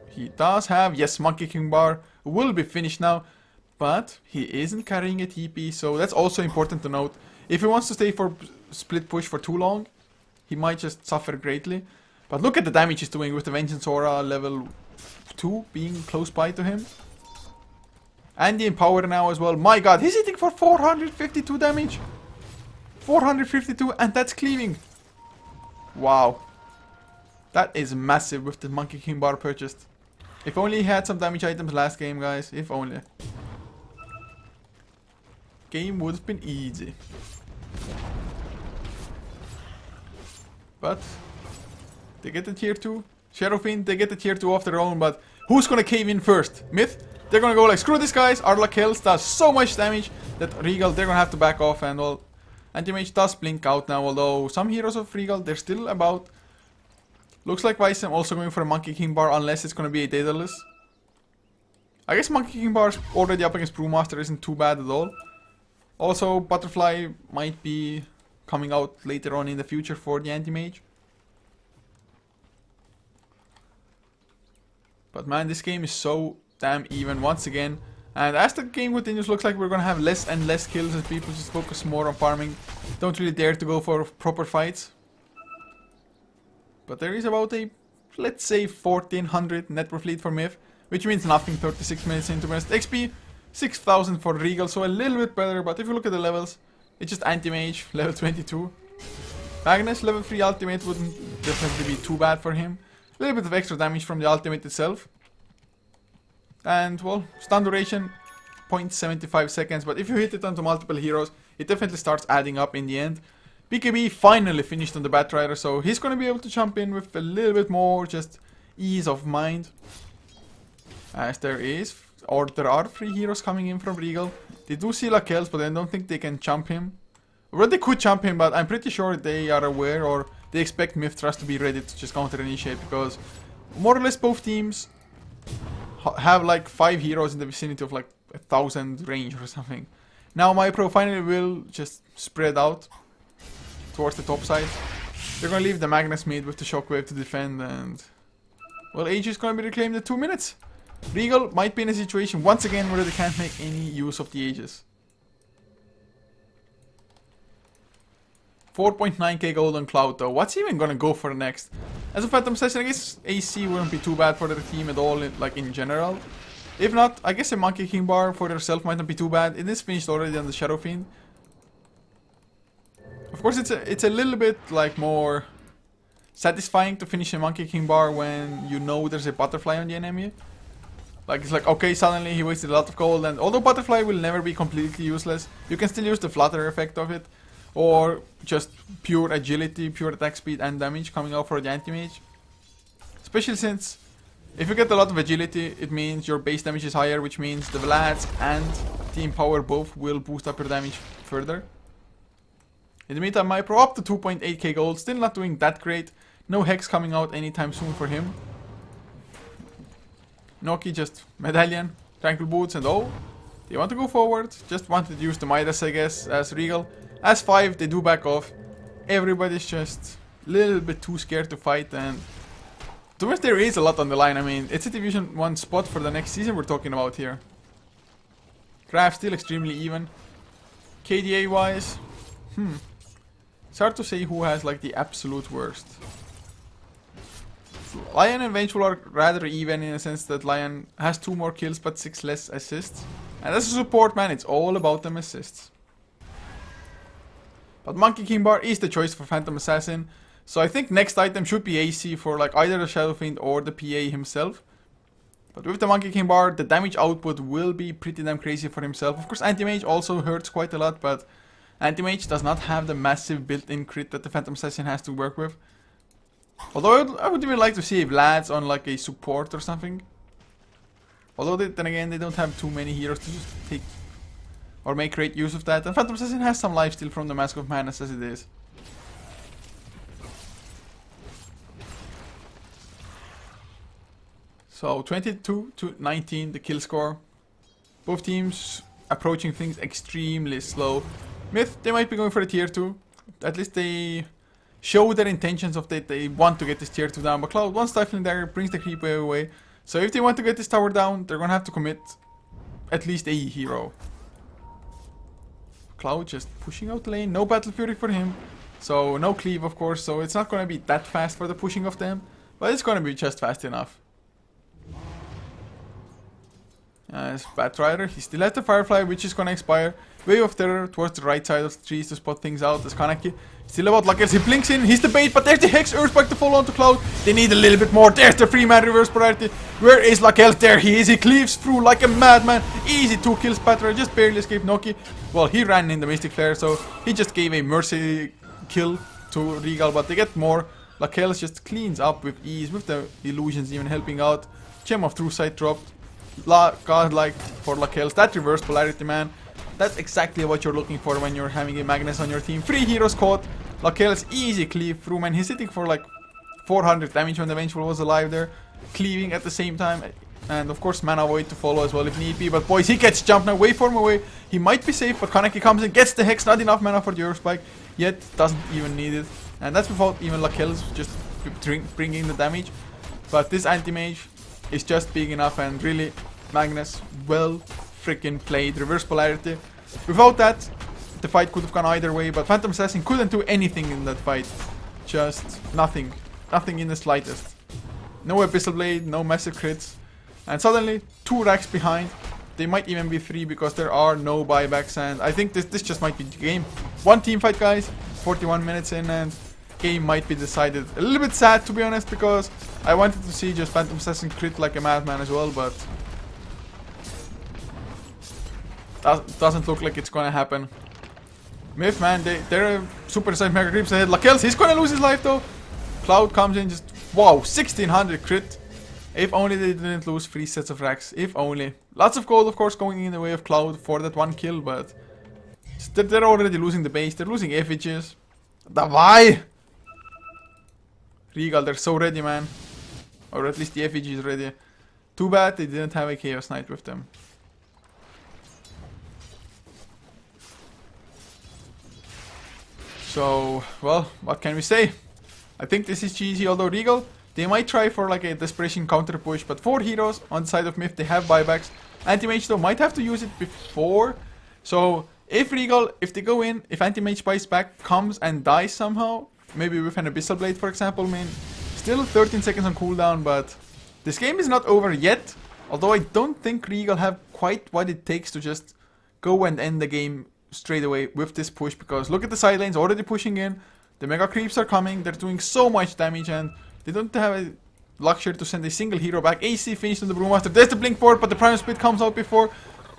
he does have, yes, Monkey King Bar will be finished now. But he isn't carrying a TP, so that's also important to note. If he wants to stay for split push for too long, he might just suffer greatly. But look at the damage he's doing with the Vengeance Aura level 2 being close by to him. And the Empower now as well. My god, he's hitting for 452 damage. 452, and that's cleaving. Wow. That is massive with the Monkey King Bar purchased. If only he had some damage items last game, guys. If only. Game would have been easy. But they get the tier 2. Shadow Fiend, they get the tier 2 of their own, but who's gonna cave in first? MiTH? They're gonna go like, screw this guys, Arla kills, does so much damage that Regal, they're gonna have to back off, and well, Anti-Mage does blink out now, although some heroes of Regal, they're still about. Looks like Visam also going for a Monkey King Bar, unless it's gonna be a Daedalus. I guess Monkey King Bar already up against Brewmaster isn't too bad at all. Also, Butterfly might be coming out later on in the future for the Anti-Mage. But man, this game is so damn even once again, and as the game continues, looks like we're gonna have less and less kills as people just focus more on farming, don't really dare to go for proper fights. But there is about a, let's say, 1400 net worth lead for MiTH, which means nothing 36 minutes into best XP, 6000 for Regal, so a little bit better. But if you look at the levels, it's just Anti-Mage, level 22. Magnus, level 3 ultimate wouldn't definitely be too bad for him. A little bit of extra damage from the ultimate itself. And, well, stun duration, 0.75 seconds, but if you hit it onto multiple heroes, it definitely starts adding up in the end. BKB finally finished on the Batrider, so he's gonna be able to jump in with a little bit more just ease of mind. As there are 3 heroes coming in from Regal. They do see Lakels, but I don't think they can jump him. Well, they could jump him, but I'm pretty sure they are aware or they expect MiTH to be ready to just counter initiate, because more or less both teams have like 5 heroes in the vicinity of like 1,000 range or something. Now MiPro finally will just spread out towards the top side. They're gonna leave the Magnus mid with the Shockwave to defend, and well, Age is gonna be reclaimed in 2 minutes. Regal might be in a situation once again where they can't make any use of the Aegis. 4.9k gold on Cloud though. What's he even gonna go for next? As a Phantom Assassin, I guess AC wouldn't be too bad for the team at all, like in general. If not, I guess a Monkey King bar for yourself might not be too bad. It is finished already on the Shadow Fiend. Of course, it's a little bit like more satisfying to finish a Monkey King bar when you know there's a butterfly on the enemy. Like, it's like, okay, suddenly he wasted a lot of gold, and although butterfly will never be completely useless, you can still use the flutter effect of it, or just pure agility, pure attack speed and damage coming out for the anti-mage. Especially since if you get a lot of agility, it means your base damage is higher, which means the Vlads and Team Power both will boost up your damage further. In the meantime, MiPro up to 2.8k gold, still not doing that great. No Hex coming out anytime soon for him. Noki just Medallion, Tranquil Boots, and oh, they want to go forward. Just wanted to use the MiTH, I guess, as Regal. As 5, they do back off. Everybody's just a little bit too scared to fight, and to be honest, there is a lot on the line. I mean, it's a Division 1 spot for the next season we're talking about here. Craft still extremely even. KDA wise, it's hard to say who has like the absolute worst. Lion and Vengeful are rather even in a sense that Lion has 2 more kills but 6 less assists. And as a support, man, it's all about them assists. But Monkey King bar is the choice for Phantom Assassin. So I think next item should be AC for like either the Shadow Fiend or the PA himself. But with the Monkey King bar, the damage output will be pretty damn crazy for himself. Of course, Anti-Mage also hurts quite a lot, but Anti-Mage does not have the massive built-in crit that the Phantom Assassin has to work with. Although I would even like to see Vlads on like a support or something. Although then again, they don't have too many heroes to just take or make great use of that. And Phantom Assassin has some lifesteal from the Mask of Madness as it is. So 22 to 19 the kill score. Both teams approaching things extremely slow. MiTH, they might be going for a tier 2. At least they show their intentions of that they want to get this tier 2 down. But Cloud, one Stifling Dagger brings the creep wave away. So if they want to get this tower down, they're gonna have to commit at least a hero. Cloud just pushing out lane, no Battle Fury for him. So no cleave, of course, so it's not gonna be that fast for the pushing of them. But it's gonna be just fast enough. As Batrider, he still has the Firefly, which is gonna expire. Wave of Terror towards the right side of the trees to spot things out. As Kaneki still about luck as he blinks in. He's the bait, but there's the Hex Earthspike to fall onto Cloud. They need a little bit more. There's the 3-man reverse polarity. Where is Lakel? There he is. He cleaves through like a madman. Easy 2 kills. Batrider just barely escaped Noki. Well, he ran in the Mystic Flare, so he just gave a mercy kill to Regal, but they get more. Lakel just cleans up with ease, with the illusions even helping out. Gem of True Sight dropped. Godlike for Lakel's. That reverse polarity, man. That's exactly what you're looking for when you're having a Magnus on your team. 3 heroes caught. Lakel's easy cleave through, man. He's hitting for like 400 damage when the Vengeful was alive there. Cleaving at the same time. And of course, Mana Void to follow as well if need be. But boys, he gets jumped now. Waveform away. He might be safe, but Kaneki comes in, gets the Hex. Not enough mana for the Earthspike. Yet doesn't even need it. And that's without even Lakel's just bringing the damage. But this Anti-Mage is just big enough, and really Magnus well freaking played. Reverse polarity. Without that, the fight could have gone either way, but Phantom Assassin couldn't do anything in that fight. Just nothing. Nothing in the slightest. No Abyssal Blade, no massive crits. And suddenly 2 racks behind. They might even be 3 because there are no buybacks, and I think this just might be the game. 1 team fight, guys. 41 minutes in, and game might be decided. A little bit sad, to be honest, because I wanted to see just Phantom Assassin crit like a madman as well, but doesn't look like it's gonna happen. MiTH, man, they're super size mega creeps ahead. Lakels, he's gonna lose his life though. Cloud comes in, just wow, 1600 crit. If only they didn't lose 3 sets of racks. If only. Lots of gold, of course, going in the way of Cloud for that 1 kill, but they're already losing the base. They're losing effigies. Davai! Regal, they're so ready, man. Or at least the effigy is ready. Too bad they didn't have a Chaos Knight with them. So, well, what can we say? I think this is GG, although Regal, they might try for like a desperation counter push, but 4 heroes on the side of MiTH, they have buybacks. Anti-Mage though might have to use it before. So, if Regal, if they go in, if Anti-Mage buys back, comes and dies somehow, maybe with an Abyssal Blade for example, I mean, still 13 seconds on cooldown, but this game is not over yet. Although I don't think Regal have quite what it takes to just go and end the game straight away with this push, because look at the side lanes already pushing in. The mega creeps are coming, they're doing so much damage, and they don't have a luxury to send a single hero back. AC finished on the Brewmaster, there's the blink forward, but the Prime Split comes out before.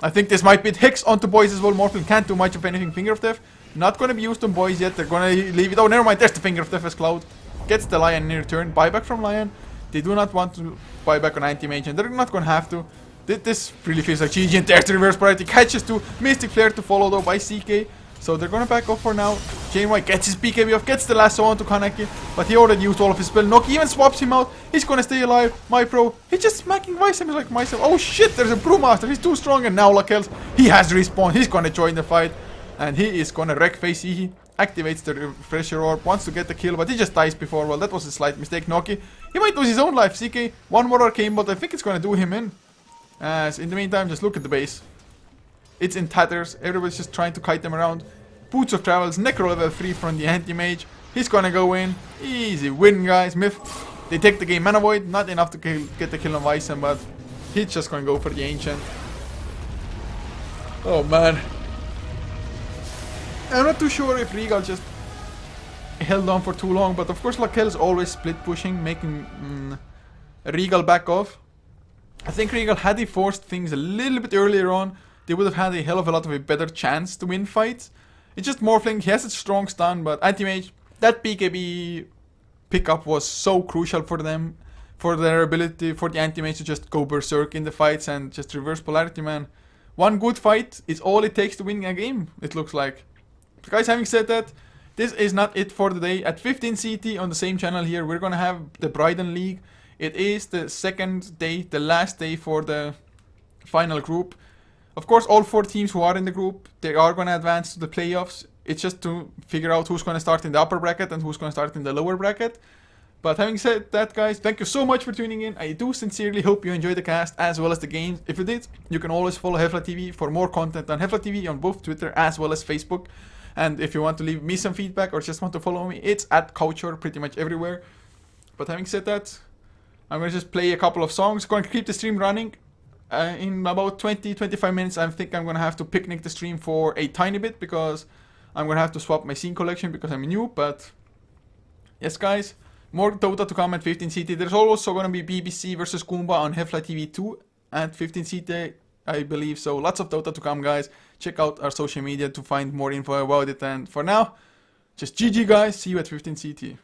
I think this might be it. Hex onto boys as well. Morphin can't do much of anything. Finger of Death not gonna be used on boys yet, they're gonna leave it. Oh, never mind, there's the Finger of Death as Cloud gets the Lion in return. Buyback from Lion. They do not want to buy back on Anti-Mage, and they're not gonna have to. This really feels like GG, and there's the reverse priority. Catches to Mystic Flare to follow though by CK. So they're gonna back off for now. JY gets his BKB off, gets the lasso onto Kaneki, but he already used all of his spell. Noki even swaps him out. He's gonna stay alive. My pro, he's just smacking Vice. He's like myself. Oh shit, there's a Brewmaster. He's too strong, and now Lakels, he has respawned. He's gonna join the fight, and he is gonna wreck face. He activates the refresher orb, wants to get the kill, but he just dies before. Well, that was a slight mistake. Noki, he might lose his own life. CK, one more arcane, but I think it's gonna do him in. As in the meantime, just look at the base. It's in tatters. Everybody's just trying to kite them around. Boots of Travels, Necro level 3 from the Anti-Mage. He's gonna go in. Easy win, guys. MiTH, they take the game. Mana Void, not enough to get the kill on Weissen, but he's just gonna go for the Ancient. Oh man. I'm not too sure if Regal just held on for too long, but of course Lakel's always split pushing, making Regal back off. I think Regal, had he forced things a little bit earlier on, they would have had a hell of a lot of a better chance to win fights. It's just Morphling, he has a strong stun, but Anti-Mage, that BKB pickup was so crucial for them, for their ability, for the Anti-Mage to just go berserk in the fights and just reverse polarity, man. One good fight is all it takes to win a game, it looks like. So guys, having said that, this is not it for the day. At 15 CT on the same channel here, we're gonna have the Bryden League. It is the second day, the last day for the final group. Of course, all 4 teams who are in the group, they are going to advance to the playoffs. It's just to figure out who's going to start in the upper bracket and who's going to start in the lower bracket. But having said that, guys, thank you so much for tuning in. I do sincerely hope you enjoyed the cast as well as the games. If you did, you can always follow HeflaTV for more content on HeflaTV on both Twitter as well as Facebook. And if you want to leave me some feedback or just want to follow me, it's at Couchor pretty much everywhere. But having said that, I'm going to just play a couple of songs. Going to keep the stream running. In about 20-25 minutes, I think I'm going to have to picnic the stream for a tiny bit, because I'm going to have to swap my scene collection because I'm new. But yes, guys, more Dota to come at 15 CT. There's also going to be BBC versus Goomba on HeflaTV 2 at 15 CT, I believe. So lots of Dota to come, guys. Check out our social media to find more info about it. And for now, just GG, guys. See you at 15 CT.